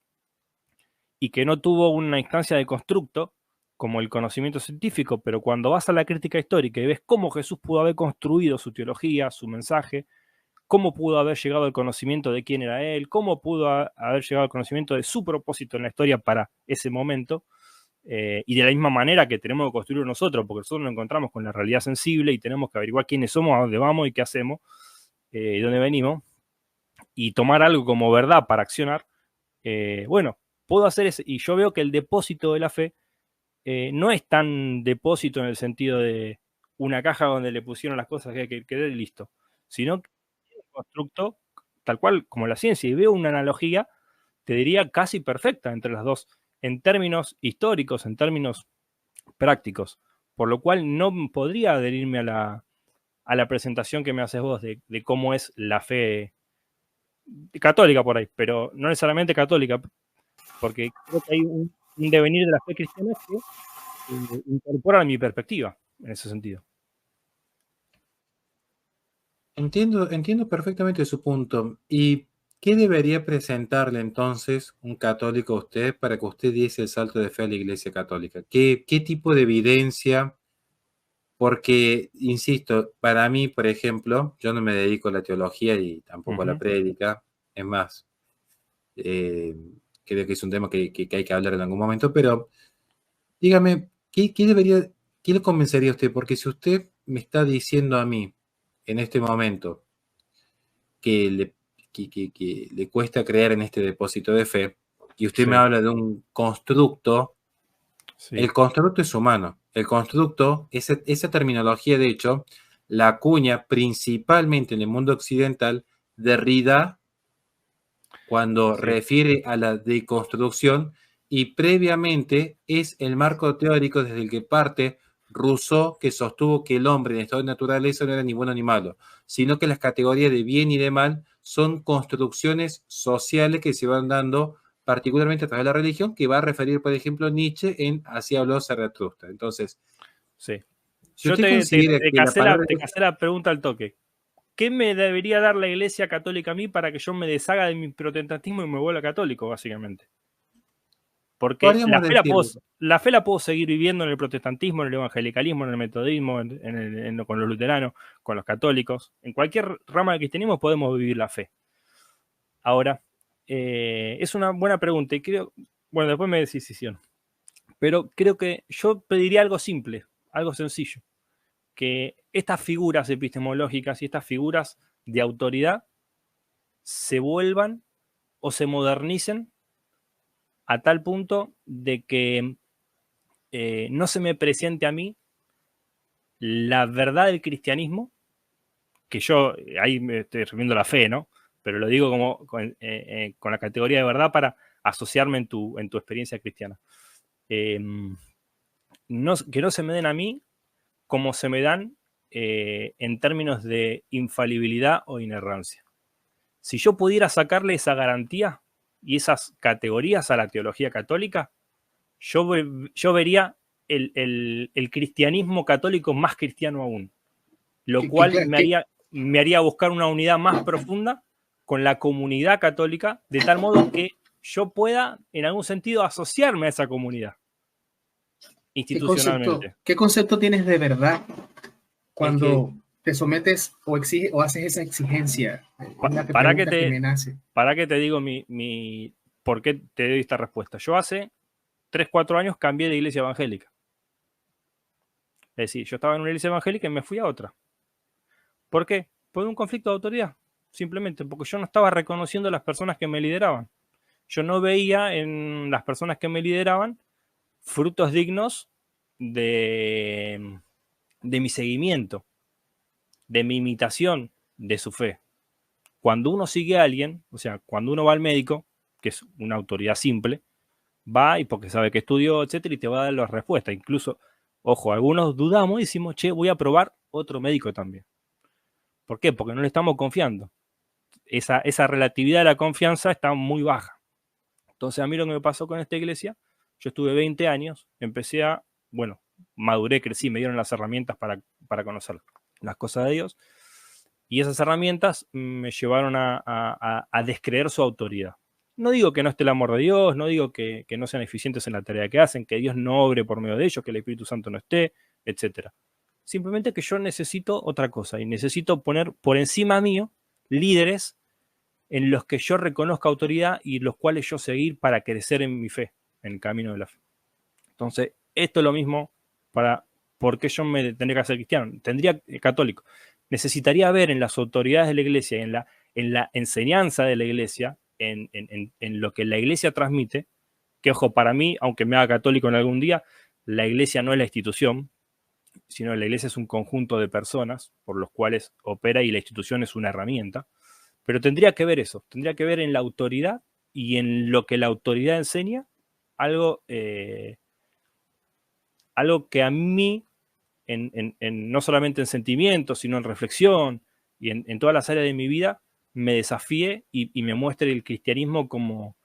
y que no tuvo una instancia de constructo como el conocimiento científico, pero cuando vas a la crítica histórica y ves cómo Jesús pudo haber construido su teología, su mensaje, cómo pudo haber llegado al conocimiento de quién era él, cómo pudo haber llegado al conocimiento de su propósito en la historia para ese momento, y de la misma manera que tenemos que construirlo nosotros, porque nosotros nos encontramos con la realidad sensible y tenemos que averiguar quiénes somos, a dónde vamos y qué hacemos, y dónde venimos, y tomar algo como verdad para accionar. Bueno, puedo hacer eso, y yo veo que el depósito de la fe no es tan depósito en el sentido de una caja donde le pusieron las cosas que hay que querer y listo, sino que es un constructo tal cual como la ciencia, y veo una analogía, te diría, casi perfecta entre las dos, en términos históricos, en términos prácticos, por lo cual no podría adherirme a la presentación que me haces vos de cómo es la fe católica por ahí, pero no necesariamente católica, porque creo que hay un devenir de la fe cristiana que incorpora mi perspectiva en ese sentido. Entiendo perfectamente su punto. ¿Y qué debería presentarle entonces un católico a usted para que usted diese el salto de fe a la Iglesia Católica? ¿Qué tipo de evidencia? Porque, insisto, para mí, por ejemplo, yo no me dedico a la teología y tampoco a la prédica. Es más, creo que es un tema que hay que hablar en algún momento, pero dígame, ¿qué le convencería a usted? Porque si usted me está diciendo a mí en este momento que le cuesta creer en este depósito de fe, y usted me habla de un constructo, el constructo es humano. El constructo, esa terminología, de hecho, la acuña principalmente en el mundo occidental Derrida cuando refiere a la deconstrucción, y previamente es el marco teórico desde el que parte Rousseau, que sostuvo que el hombre en estado de naturaleza no era ni bueno ni malo, sino que las categorías de bien y de mal son construcciones sociales que se van dando particularmente a través de la religión, que va a referir, por ejemplo, Nietzsche en Así habló Zaratustra. Entonces, si yo te casé la pregunta al toque. ¿Qué me debería dar la Iglesia Católica a mí para que yo me deshaga de mi protestantismo y me vuelva católico, básicamente? Porque la fe la puedo seguir viviendo en el protestantismo, en el evangelicalismo, en el metodismo, con los luteranos, con los católicos. En cualquier rama del cristianismo podemos vivir la fe. Ahora, es una buena pregunta y creo, bueno, después me decís si no. Pero creo que yo pediría algo simple, algo sencillo. Que estas figuras epistemológicas y estas figuras de autoridad se vuelvan o se modernicen a tal punto de que no se me presente a mí la verdad del cristianismo, que yo ahí me estoy refiriendo a la fe, ¿no? Pero lo digo como con la categoría de verdad para asociarme en tu experiencia cristiana. Que no se me den a mí como se me dan en términos de infalibilidad o inerrancia. Si yo pudiera sacarle esa garantía y esas categorías a la teología católica, yo vería el cristianismo católico más cristiano aún, lo cual me haría buscar una unidad más profunda con la comunidad católica, de tal modo que yo pueda, en algún sentido, asociarme a esa comunidad institucionalmente. ¿Qué concepto tienes de verdad cuando te sometes o haces esa exigencia? ¿Para qué te digo por qué te doy esta respuesta? Yo hace 3, 4 años cambié de iglesia evangélica. Es decir, yo estaba en una iglesia evangélica y me fui a otra. ¿Por qué? Por un conflicto de autoridad. Simplemente porque yo no estaba reconociendo a las personas que me lideraban. Yo no veía en las personas que me lideraban frutos dignos de mi seguimiento, de mi imitación de su fe. Cuando uno sigue a alguien, o sea, cuando uno va al médico, que es una autoridad simple, va y porque sabe que estudió, etcétera, y te va a dar la respuesta. Incluso, ojo, algunos dudamos y decimos, che, voy a probar otro médico también. ¿Por qué? Porque no le estamos confiando. Esa relatividad de la confianza está muy baja. Entonces, a mí lo que me pasó con esta iglesia, yo estuve 20 años, empecé maduré, crecí, me dieron las herramientas para conocer las cosas de Dios, y esas herramientas me llevaron a descreer su autoridad. No digo que no esté el amor de Dios, no digo que no sean eficientes en la tarea que hacen, que Dios no obre por medio de ellos, que el Espíritu Santo no esté, etc. Simplemente que yo necesito otra cosa y necesito poner por encima mío líderes en los que yo reconozca autoridad y los cuales yo seguir para crecer en mi fe, en el camino de la fe. Entonces, esto es lo mismo para por qué yo me tendría que hacer cristiano. Tendría católico. Necesitaría ver en las autoridades de la iglesia, en la enseñanza de la iglesia, en lo que la iglesia transmite, que ojo, para mí, aunque me haga católico en algún día, la iglesia no es la institución, sino la iglesia es un conjunto de personas por los cuales opera y la institución es una herramienta. Pero tendría que ver eso, tendría que ver en la autoridad y en lo que la autoridad enseña, algo que a mí, no solamente en sentimientos, sino en reflexión y en todas las áreas de mi vida, me desafíe y me muestre el cristianismo como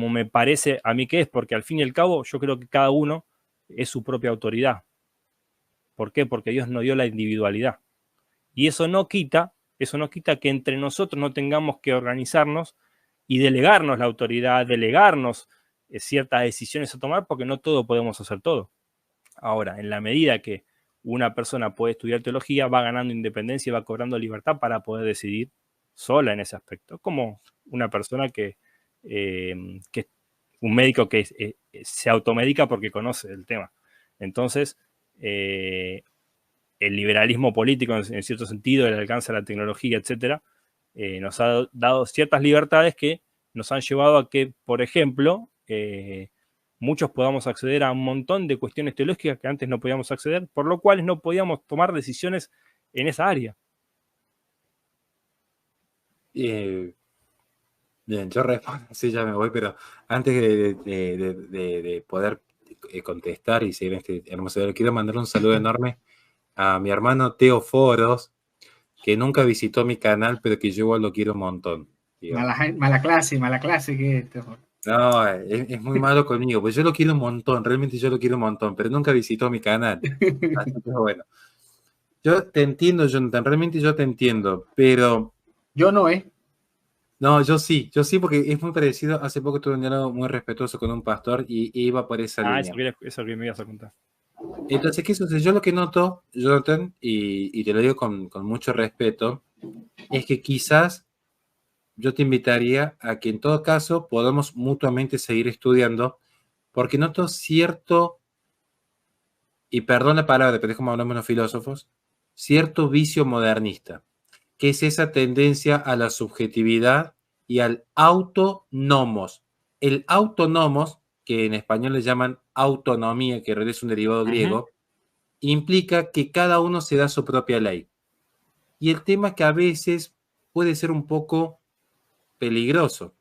me parece a mí que es, porque al fin y al cabo yo creo que cada uno es su propia autoridad. ¿Por qué? Porque Dios nos dio la individualidad. Y eso no quita que entre nosotros no tengamos que organizarnos y delegarnos la autoridad, delegarnos ciertas decisiones a tomar, porque no todo podemos hacer todo. Ahora, en la medida que una persona puede estudiar teología, va ganando independencia y va cobrando libertad para poder decidir sola en ese aspecto. Como una persona que un médico que se automedica porque conoce el tema. Entonces, el liberalismo político, en cierto sentido, el alcance de la tecnología, etcétera, nos ha dado ciertas libertades que nos han llevado a que, por ejemplo, muchos podamos acceder a un montón de cuestiones teológicas que antes no podíamos acceder, por lo cual no podíamos tomar decisiones en esa área. Bien, yo respondo, sí, ya me voy, pero antes de poder contestar y seguir este hermoso video, quiero mandar un saludo enorme a mi hermano Teo Foros, que nunca visitó mi canal, pero que yo igual lo quiero un montón. Mala clase que esto. No, es muy malo conmigo, pues yo lo quiero un montón, realmente yo lo quiero un montón, pero nunca visitó mi canal. Así que bueno, yo te entiendo, Jonathan, realmente yo te entiendo, pero... Yo no, No, yo sí, porque es muy parecido. Hace poco tuve un diálogo muy respetuoso con un pastor y iba por esa línea. Eso que me ibas a contar. Entonces, ¿qué sucede? Yo lo que noto, Jonathan, y te lo digo con mucho respeto, es que quizás yo te invitaría a que en todo caso podamos mutuamente seguir estudiando, porque noto cierto, y perdón la palabra, pero es como hablamos los filósofos, cierto vicio modernista, que es esa tendencia a la subjetividad y al autonomos. El autonomos, que en español le llaman autonomía, que en realidad es un derivado griego, implica que cada uno se da su propia ley. Y el tema que a veces puede ser un poco peligroso.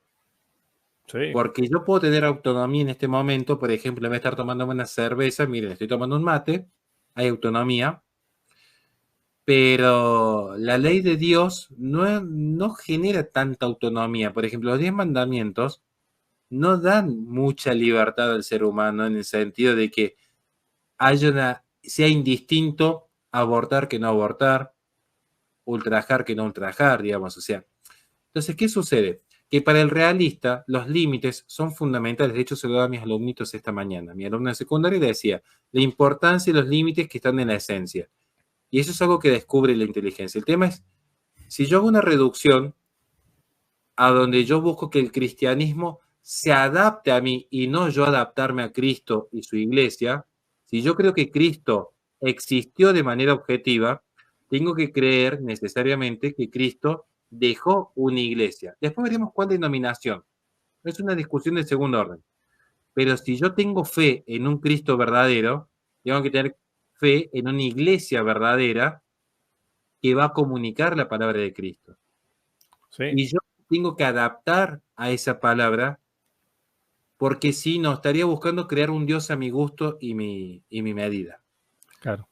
Sí. Porque yo puedo tener autonomía en este momento, por ejemplo, en vez de estar tomando una cerveza, miren, estoy tomando un mate, hay autonomía, pero la ley de Dios no genera tanta autonomía. Por ejemplo, los 10 mandamientos no dan mucha libertad al ser humano en el sentido de que sea indistinto abortar que no abortar, ultrajar que no ultrajar, digamos. O sea, entonces, ¿qué sucede? Que para el realista los límites son fundamentales. De hecho, se lo daba a mis alumnitos esta mañana. Mi alumna de secundaria decía la importancia de los límites que están en la esencia. Y eso es algo que descubre la inteligencia. El tema es, si yo hago una reducción a donde yo busco que el cristianismo se adapte a mí y no yo adaptarme a Cristo y su iglesia, si yo creo que Cristo existió de manera objetiva, tengo que creer necesariamente que Cristo dejó una iglesia. Después veremos cuál denominación. Es una discusión de segundo orden. Pero si yo tengo fe en un Cristo verdadero, tengo que tener fe en una iglesia verdadera que va a comunicar la palabra de Cristo. Sí. Y yo tengo que adaptar a esa palabra, porque si no, estaría buscando crear un Dios a mi gusto y mi medida. Claro.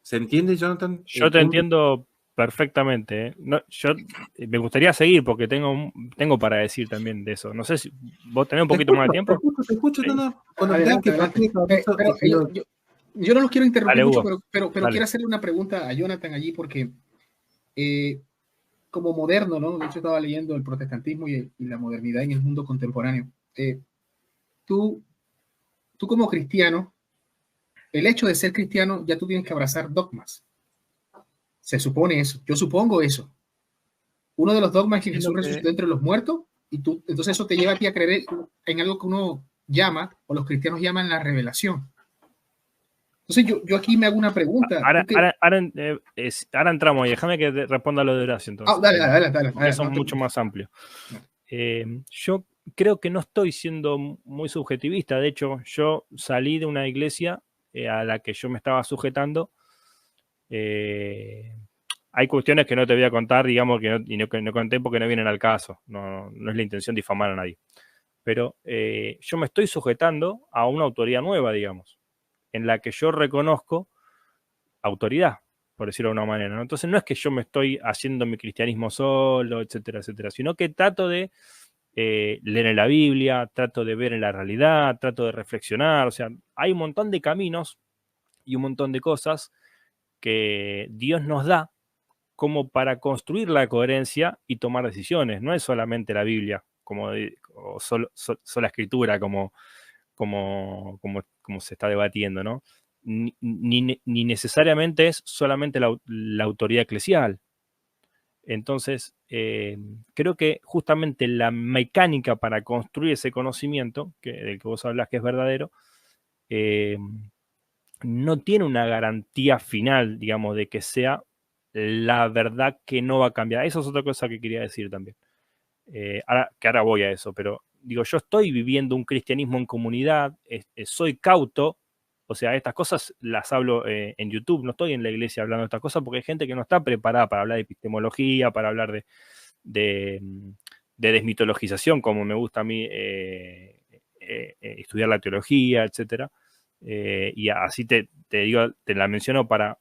¿Se entiende, Jonathan? Yo te entiendo perfectamente. No, yo me gustaría seguir porque tengo para decir también de eso. No sé si vos tenés un poquito más de tiempo. Te escucho, sí. No. Yo no los quiero interrumpir mucho, pero quiero hacerle una pregunta a Jonathan allí porque como moderno, ¿no? De hecho, estaba leyendo el protestantismo y la modernidad en el mundo contemporáneo. Tú como cristiano, el hecho de ser cristiano, ya tú tienes que abrazar dogmas. Se supone eso. Yo supongo eso. Uno de los dogmas es que Jesús resucitó entre los muertos, y entonces eso te lleva a ti a creer en algo que uno llama, o los cristianos llaman la revelación. Entonces yo aquí me hago una pregunta. Ahora entramos y déjame que responda a lo de Horacio entonces. Dale. Eso es mucho más amplio. Yo creo que no estoy siendo muy subjetivista. De hecho, yo salí de una iglesia a la que yo me estaba sujetando. Hay cuestiones que no te voy a contar, digamos, que no conté porque no vienen al caso. No es la intención difamar a nadie. Pero yo me estoy sujetando a una autoridad nueva, digamos, en la que yo reconozco autoridad, por decirlo de una manera, ¿no? Entonces no es que yo me estoy haciendo mi cristianismo solo, etcétera, etcétera, sino que trato de leer en la Biblia, trato de ver en la realidad, trato de reflexionar, o sea, hay un montón de caminos y un montón de cosas que Dios nos da como para construir la coherencia y tomar decisiones. No es solamente la Biblia, o sola escritura, como se está debatiendo, ¿no? Ni necesariamente es solamente la autoridad eclesial. Entonces, creo que justamente la mecánica para construir ese conocimiento, del que vos hablas que es verdadero, no tiene una garantía final, digamos, de que sea la verdad que no va a cambiar. Eso es otra cosa que quería decir también. Ahora voy a eso, pero digo, yo estoy viviendo un cristianismo en comunidad, soy cauto, o sea, estas cosas las hablo en YouTube, no estoy en la iglesia hablando de estas cosas porque hay gente que no está preparada para hablar de epistemología, para hablar de desmitologización, como me gusta a mí estudiar la teología, etcétera. Y así te digo, te la menciono para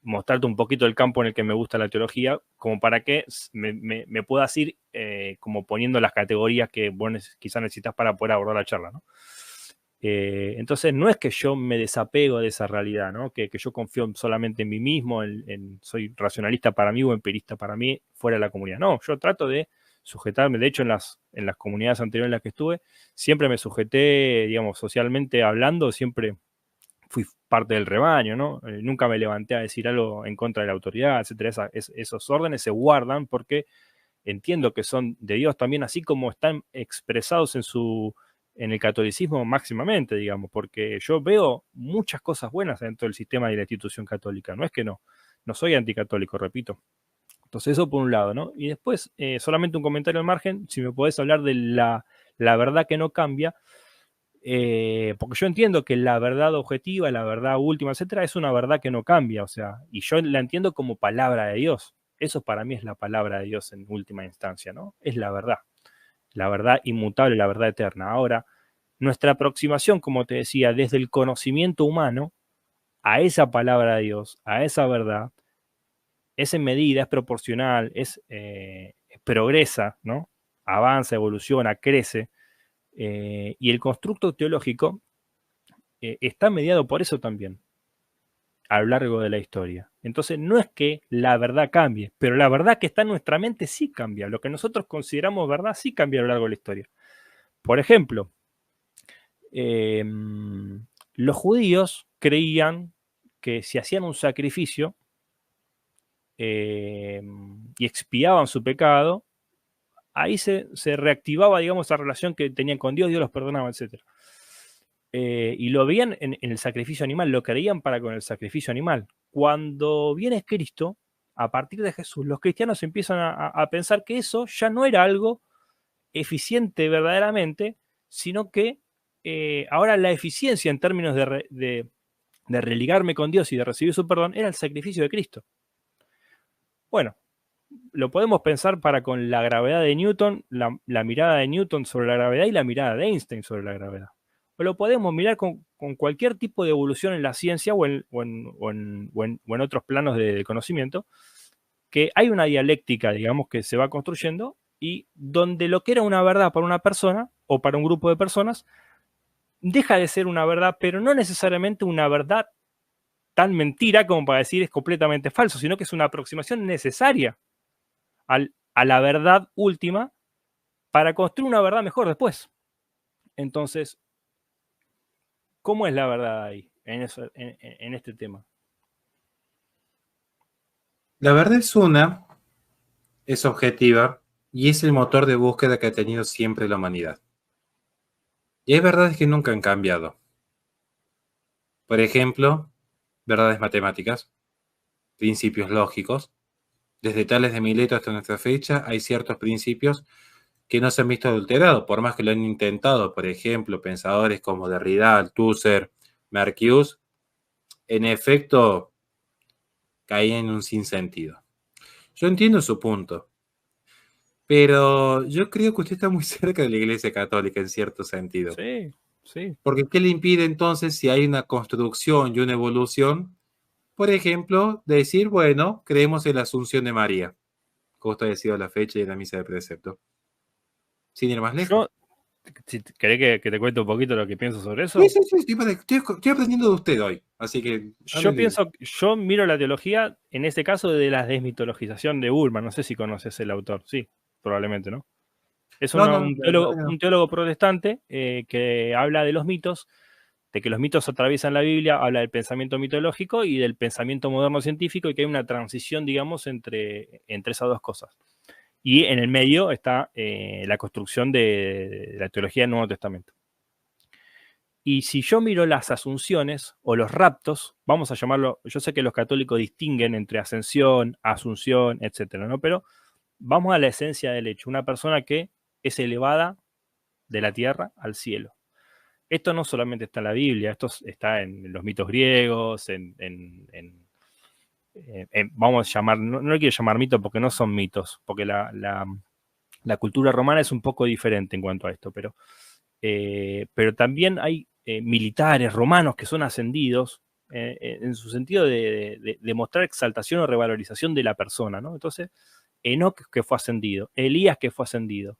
mostrarte un poquito el campo en el que me gusta la teología, como para que me puedas ir como poniendo las categorías que vos quizás necesitas para poder abordar la charla, ¿no? Entonces no es que yo me desapego de esa realidad, ¿no? Que yo confío solamente en mí mismo, soy racionalista para mí o empirista para mí, fuera de la comunidad. No, yo trato de sujetarme, de hecho en las comunidades anteriores en las que estuve, siempre me sujeté, digamos, socialmente hablando, siempre fui parte del rebaño, ¿no? Nunca me levanté a decir algo en contra de la autoridad, etcétera. Esos órdenes se guardan porque entiendo que son de Dios también, así como están expresados en el catolicismo máximamente, digamos, porque yo veo muchas cosas buenas dentro del sistema y la institución católica. No es que no soy anticatólico, repito. Entonces eso por un lado, ¿no? Y después, solamente un comentario al margen, si me podés hablar de la verdad que no cambia, porque yo entiendo que la verdad objetiva, la verdad última, etcétera, es una verdad que no cambia, o sea, y yo la entiendo como palabra de Dios. Eso para mí es la palabra de Dios en última instancia, ¿no? Es la verdad inmutable, la verdad eterna. Ahora, nuestra aproximación, como te decía, desde el conocimiento humano a esa palabra de Dios, a esa verdad, es en medida, es proporcional, progresa, ¿no? Avanza, evoluciona, crece. Y el constructo teológico está mediado por eso también, a lo largo de la historia. Entonces, no es que la verdad cambie, pero la verdad que está en nuestra mente sí cambia. Lo que nosotros consideramos verdad sí cambia a lo largo de la historia. Por ejemplo, los judíos creían que si hacían un sacrificio y expiaban su pecado, ahí se reactivaba, digamos, esa relación que tenían con Dios, Dios los perdonaba, etc. Y lo veían en el sacrificio animal, lo creían para con el sacrificio animal. Cuando viene Cristo, a partir de Jesús, los cristianos empiezan a pensar que eso ya no era algo eficiente verdaderamente, sino que ahora la eficiencia en términos de religarme con Dios y de recibir su perdón era el sacrificio de Cristo. Bueno, lo podemos pensar para con la gravedad de Newton, la mirada de Newton sobre la gravedad y la mirada de Einstein sobre la gravedad. O lo podemos mirar con cualquier tipo de evolución en la ciencia o en otros planos de conocimiento, que hay una dialéctica, digamos, que se va construyendo y donde lo que era una verdad para una persona o para un grupo de personas deja de ser una verdad, pero no necesariamente una verdad tan mentira como para decir es completamente falso, sino que es una aproximación necesaria a la verdad última para construir una verdad mejor después. Entonces, ¿cómo es la verdad ahí, en este tema? La verdad es una, es objetiva y es el motor de búsqueda que ha tenido siempre la humanidad. Y hay verdades que nunca han cambiado. Por ejemplo, verdades matemáticas, principios lógicos. Desde Tales de Mileto hasta nuestra fecha hay ciertos principios que no se han visto adulterados, por más que lo han intentado. Por ejemplo, pensadores como Derrida, Althusser, Marcuse, en efecto, caían en un sinsentido. Yo entiendo su punto, pero yo creo que usted está muy cerca de la Iglesia Católica en cierto sentido. Sí, sí. Porque ¿qué le impide entonces, si hay una construcción y una evolución, por ejemplo, decir, bueno, creemos en la Asunción de María, como está decidido la fecha y la misa de precepto? Sin ir más lejos. Si querés que te cuente un poquito lo que pienso sobre eso. Sí, estoy aprendiendo de usted hoy, así que... Yo miro la teología, en este caso, de la desmitologización de Ullmann. No sé si conoces el autor. Sí, probablemente, ¿no? Es un teólogo protestante que habla de los mitos, de que los mitos atraviesan la Biblia, habla del pensamiento mitológico y del pensamiento moderno científico, y que hay una transición, digamos, entre esas dos cosas. Y en el medio está la construcción de la teología del Nuevo Testamento. Y si yo miro las asunciones o los raptos, vamos a llamarlo, yo sé que los católicos distinguen entre ascensión, asunción, etcétera, ¿no? Pero vamos a la esencia del hecho. Una persona que es elevada de la tierra al cielo. Esto no solamente está en la Biblia, esto está en los mitos griegos, vamos a llamar, no le quiero llamar mitos porque no son mitos, porque la cultura romana es un poco diferente en cuanto a esto, pero también hay militares romanos que son ascendidos en su sentido de mostrar exaltación o revalorización de la persona, ¿no? Entonces, Enoc, que fue ascendido, Elías, que fue ascendido,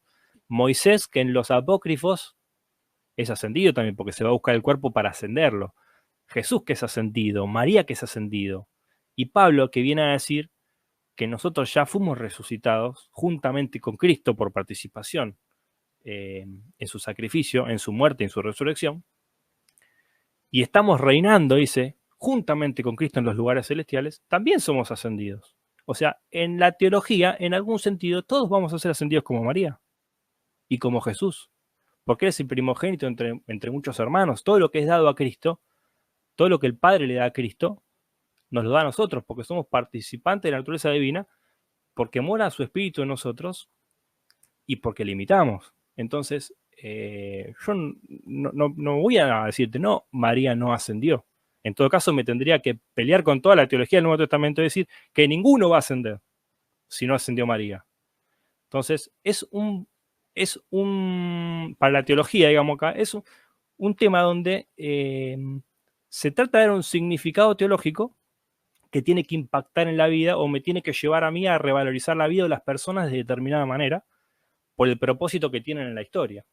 Moisés, que en los apócrifos es ascendido también, porque se va a buscar el cuerpo para ascenderlo, Jesús, que es ascendido, María, que es ascendido, y Pablo, que viene a decir que nosotros ya fuimos resucitados juntamente con Cristo por participación en su sacrificio, en su muerte, en su resurrección, y estamos reinando, dice, juntamente con Cristo en los lugares celestiales, también somos ascendidos. O sea, en la teología, en algún sentido, todos vamos a ser ascendidos como María y como Jesús, porque Él es el primogénito entre muchos hermanos. Todo lo que es dado a Cristo, todo lo que el Padre le da a Cristo, nos lo da a nosotros, porque somos participantes de la naturaleza divina, porque mora su Espíritu en nosotros y porque le imitamos. Entonces, yo no voy a decirte, no, María no ascendió. En todo caso, me tendría que pelear con toda la teología del Nuevo Testamento y decir que ninguno va a ascender si no ascendió María. Entonces, para la teología, digamos acá, es un tema donde se trata de dar un significado teológico que tiene que impactar en la vida o me tiene que llevar a mí a revalorizar la vida de las personas de determinada manera por el propósito que tienen en la historia.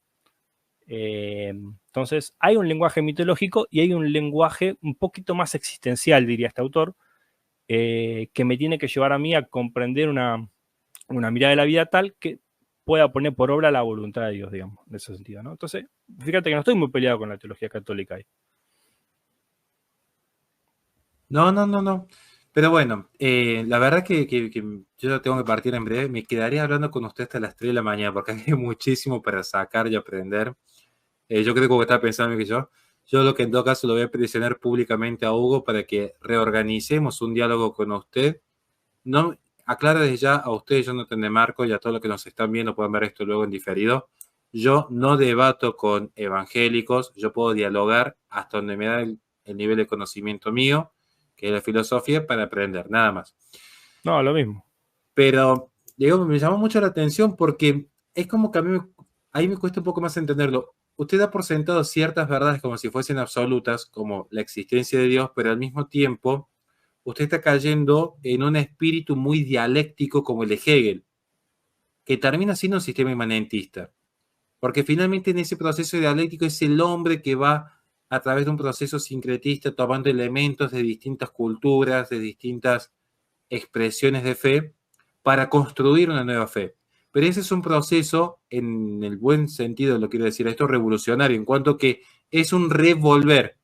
Entonces, hay un lenguaje mitológico y hay un lenguaje un poquito más existencial, diría este autor, que me tiene que llevar a mí a comprender una mirada de la vida tal que pueda poner por obra la voluntad de Dios, digamos, en ese sentido, ¿no? Entonces, fíjate que no estoy muy peleado con la teología católica ahí. No. Pero bueno, la verdad que yo tengo que partir en breve. Me quedaría hablando con usted hasta las 3 de la mañana porque hay muchísimo para sacar y aprender. Yo creo que está pensando que yo. Yo lo que en todo caso lo voy a peticionar públicamente a Hugo para que reorganicemos un diálogo con usted. No, aclara desde ya a usted, Jonathan de Marco, y a todos los que nos están viendo, pueden ver esto luego en diferido. Yo no debato con evangélicos, yo puedo dialogar hasta donde me da el nivel de conocimiento mío, que es la filosofía, para aprender, nada más. No, lo mismo. Pero, digo, me llamó mucho la atención porque es como que ahí me cuesta un poco más entenderlo. Usted da por sentado ciertas verdades como si fuesen absolutas, como la existencia de Dios, pero al mismo tiempo usted está cayendo en un espíritu muy dialéctico como el de Hegel, que termina siendo un sistema inmanentista. Porque finalmente en ese proceso dialéctico es el hombre que va a través de un proceso sincretista tomando elementos de distintas culturas, de distintas expresiones de fe, para construir una nueva fe. Pero ese es un proceso, en el buen sentido lo quiero decir, esto revolucionario, en cuanto que es un revolver.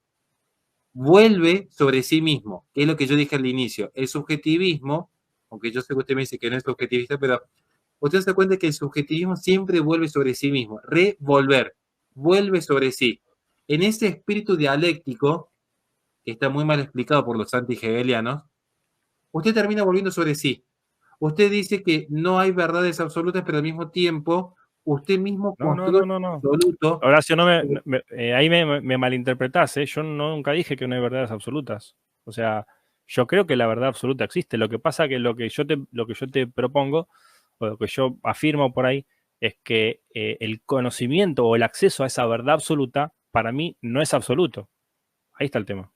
Vuelve sobre sí mismo, que es lo que yo dije al inicio. El subjetivismo, aunque yo sé que usted me dice que no es subjetivista, pero usted se da cuenta que el subjetivismo siempre vuelve sobre sí mismo, vuelve sobre sí. En ese espíritu dialéctico, que está muy mal explicado por los anti-hegelianos, usted termina volviendo sobre sí. Usted dice que no hay verdades absolutas, pero al mismo tiempo usted mismo construye No. absoluto. Horacio, ahí me malinterpretás, ¿eh? Yo nunca dije que no hay verdades absolutas. O sea, yo creo que la verdad absoluta existe. Lo que pasa que lo que yo te propongo, o lo que yo afirmo por ahí, es que el conocimiento o el acceso a esa verdad absoluta, para mí, no es absoluto. Ahí está el tema.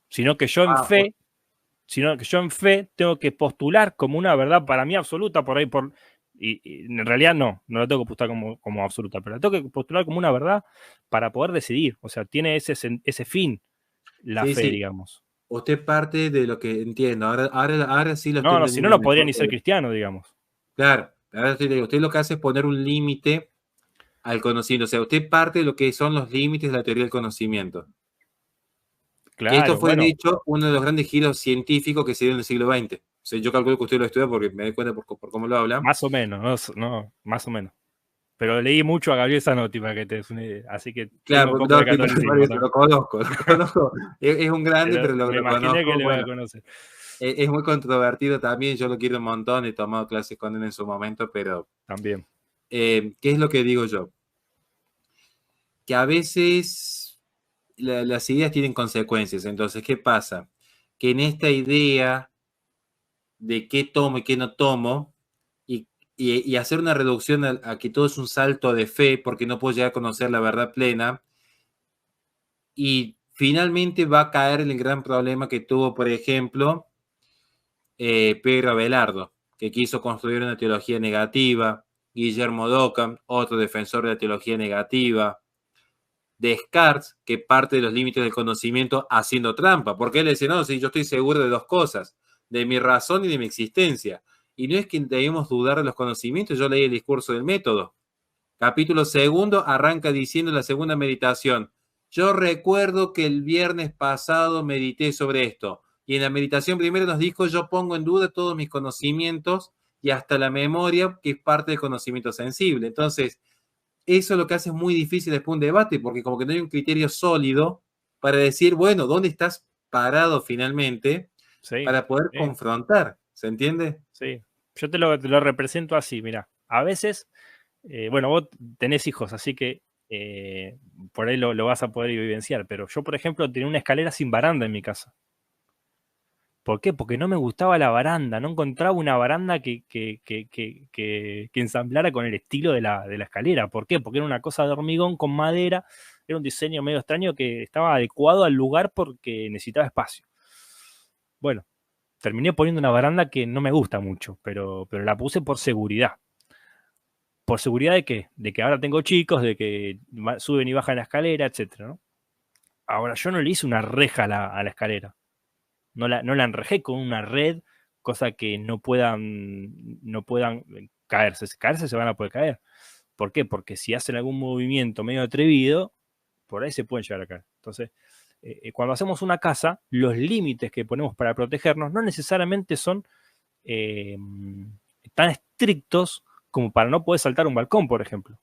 Sino que yo en fe tengo que postular como una verdad para mí absoluta por ahí, y en realidad no la tengo que postular como absoluta, pero la tengo que postular como una verdad para poder decidir. O sea, tiene ese fin la fe, digamos. Usted parte de lo que entiendo. Ahora sí lo estoy No, si no, entendiendo no podría mejor. ni ser cristiano, digamos. Claro, ahora usted lo que hace es poner un límite al conocimiento. O sea, usted parte de lo que son los límites de la teoría del conocimiento. Que esto Claro, fue, de bueno, hecho, uno de los grandes giros científicos que se dio en el siglo XX. O sea, yo calculo que usted lo estudia porque me doy cuenta por cómo lo habla. más o menos, no, más o menos. Pero leí mucho a Gabriel Zanotti para que te des una idea. Así que tengo un Claro, poco de catolicismo lo conozco. Es un grande, pero me lo imaginé que conozco. le iba a Bueno, conocer. es muy controvertido también. Yo lo quiero un montón. He tomado clases con él en su momento, pero También. ¿qué es lo que digo yo? Que a veces las ideas tienen consecuencias. Entonces, ¿qué pasa? Que en esta idea de qué tomo y qué no tomo, y hacer una reducción a que todo es un salto de fe porque no puedo llegar a conocer la verdad plena, y finalmente va a caer en el gran problema que tuvo, por ejemplo, Pedro Abelardo, que quiso construir una teología negativa, Guillermo Dockham, otro defensor de la teología negativa, Descartes, que parte de los límites del conocimiento haciendo trampa, porque él dice, no, sí, yo estoy seguro de dos cosas, de mi razón y de mi existencia. Y no es que debemos dudar de los conocimientos, yo leí el discurso del método. Capítulo segundo arranca diciendo la segunda meditación, yo recuerdo que el viernes pasado medité sobre esto, y en la meditación primero nos dijo, yo pongo en duda todos mis conocimientos y hasta la memoria, que es parte del conocimiento sensible. Entonces, eso lo que hace es muy difícil después un debate, porque como que no hay un criterio sólido para decir, bueno, ¿dónde estás parado finalmente? Sí, Para poder sí, confrontar, ¿se entiende? sí. Yo te lo represento así, mira. A veces, bueno, vos tenés hijos, así que por ahí lo vas a poder vivenciar, pero yo, por ejemplo, tenía una escalera sin baranda en mi casa. ¿Por qué? Porque no me gustaba la baranda, no encontraba una baranda que ensamblara con el estilo de la escalera. ¿Por qué? Porque era una cosa de hormigón con madera, era un diseño medio extraño que estaba adecuado al lugar porque necesitaba espacio. Bueno, terminé poniendo una baranda que no me gusta mucho, pero la puse por seguridad. ¿Por seguridad de qué? De que ahora tengo chicos, de que suben y bajan la escalera, etc., ¿no? Ahora, yo no le hice una reja a la escalera. No la enrejé con una red, cosa que no puedan caerse. Si caerse se van a poder caer. ¿Por qué? Porque si hacen algún movimiento medio atrevido, por ahí se pueden llegar a caer. Entonces, cuando hacemos una casa, los límites que ponemos para protegernos no necesariamente son tan estrictos como para no poder saltar un balcón, por ejemplo.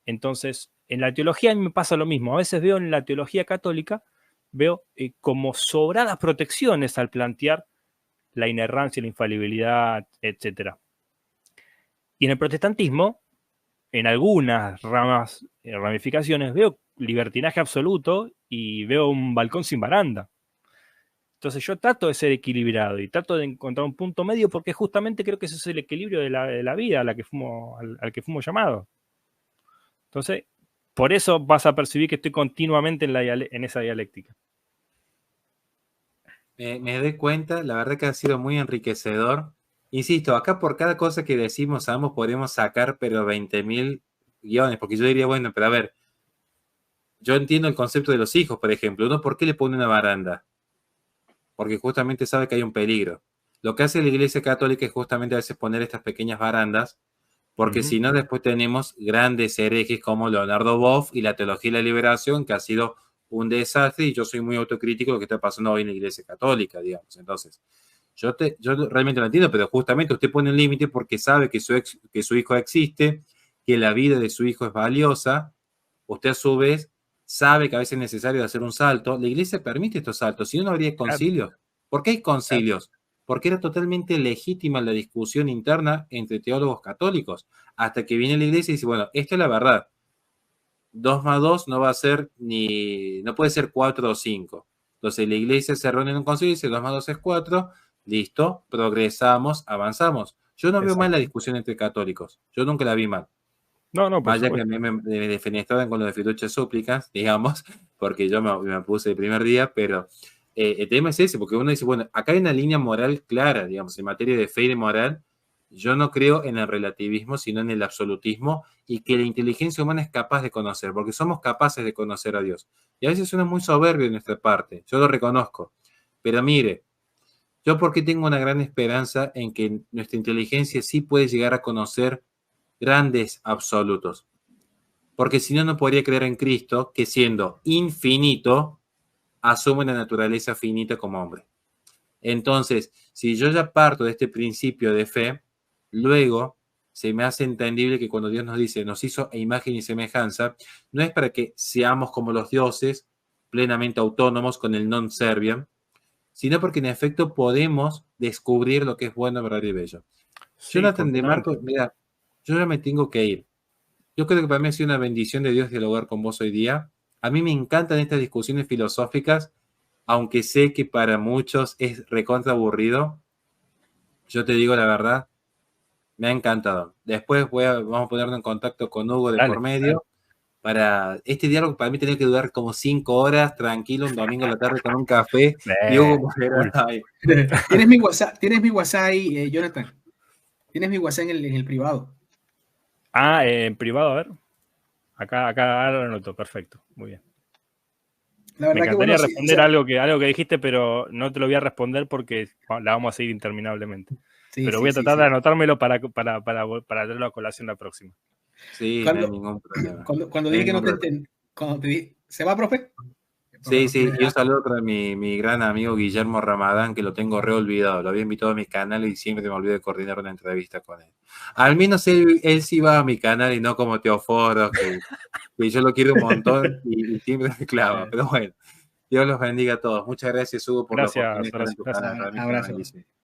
Entonces, en la teología a mí me pasa lo mismo. A veces veo en la teología católica, veo como sobradas protecciones al plantear la inerrancia, la infalibilidad, etc. Y en el protestantismo, en algunas ramificaciones, veo libertinaje absoluto y veo un balcón sin baranda. Entonces yo trato de ser equilibrado y trato de encontrar un punto medio porque justamente creo que ese es el equilibrio de la vida al que fuimos llamados. Entonces, por eso vas a percibir que estoy continuamente en esa dialéctica. Me doy cuenta, la verdad que ha sido muy enriquecedor. Insisto, acá por cada cosa que decimos ambos podemos sacar, pero 20.000 guiones, porque yo diría, bueno, pero a ver, yo entiendo el concepto de los hijos, por ejemplo. Uno, ¿por qué le pone una baranda? Porque justamente sabe que hay un peligro. Lo que hace la Iglesia Católica es justamente a veces poner estas pequeñas barandas, porque si no, después tenemos grandes herejes como Leonardo Boff y la Teología de la Liberación, que ha sido un desastre, y yo soy muy autocrítico de lo que está pasando hoy en la Iglesia Católica, digamos. Entonces, Yo realmente lo entiendo, pero justamente usted pone un límite porque sabe que su hijo existe, que la vida de su hijo es valiosa. Usted a su vez sabe que a veces es necesario hacer un salto. La iglesia permite estos saltos, si no, no habría concilios. ¿Por qué hay concilios? Porque era totalmente legítima la discusión interna entre teólogos católicos, hasta que viene la iglesia y dice, bueno, esta es la verdad. 2 más 2 no va a ser no puede ser 4 o 5. Entonces la iglesia se reúne en un concilio y dice 2 más 2 es 4, listo, progresamos, avanzamos. Yo no veo mal la discusión entre católicos, yo nunca la vi mal. No, vaya que a mí me defenestraban con lo de fiducia súplicas, digamos, porque yo me puse el primer día, pero el tema es ese, porque uno dice, bueno, acá hay una línea moral clara, digamos, en materia de fe y de moral. Yo no creo en el relativismo, sino en el absolutismo, y que la inteligencia humana es capaz de conocer, porque somos capaces de conocer a Dios. Y a veces suena muy soberbio de nuestra parte, yo lo reconozco. Pero mire, yo porque tengo una gran esperanza en que nuestra inteligencia sí puede llegar a conocer grandes absolutos. Porque si no, no podría creer en Cristo, que siendo infinito, asume una naturaleza finita como hombre. Entonces, si yo ya parto de este principio de fe, luego se me hace entendible que cuando Dios nos dice, nos hizo a imagen y semejanza, no es para que seamos como los dioses, plenamente autónomos con el non serviam, sino porque en efecto podemos descubrir lo que es bueno, verdadero y bello. Sí, Jonathan de Marco, mira, yo ya me tengo que ir. Yo creo que para mí ha sido una bendición de Dios dialogar con vos hoy día. A mí me encantan estas discusiones filosóficas, aunque sé que para muchos es recontra aburrido. Yo te digo la verdad, me ha encantado. Después vamos a ponernos en contacto con Hugo de por medio. Para este diálogo, para mí tenía que durar como 5 horas, tranquilo, un domingo a la tarde con un café. Y Hugo ¿Tienes mi WhatsApp ahí, Jonathan? Tienes mi WhatsApp en el privado. En privado, a ver. Acá lo anoto, perfecto, muy bien. La verdad me encantaría responder algo que dijiste, pero no te lo voy a responder porque la vamos a seguir interminablemente. Sí, pero voy a tratar de anotármelo para traerlo a colación la próxima. Sí, no hay ningún problema. Cuando dije que no te entendí, cuando te dije, ¿se va, profe? Sí, yo saludo para mi gran amigo Guillermo Ramadán, que lo tengo reolvidado. Lo había invitado a mi canal y siempre me olvido de coordinar una entrevista con él. Al menos él sí va a mi canal y no como Teoforo, que yo lo quiero un montón y siempre me clava. Pero bueno, Dios los bendiga a todos. Muchas gracias, Hugo, por la oportunidad de estar en tu canal. Abrazo.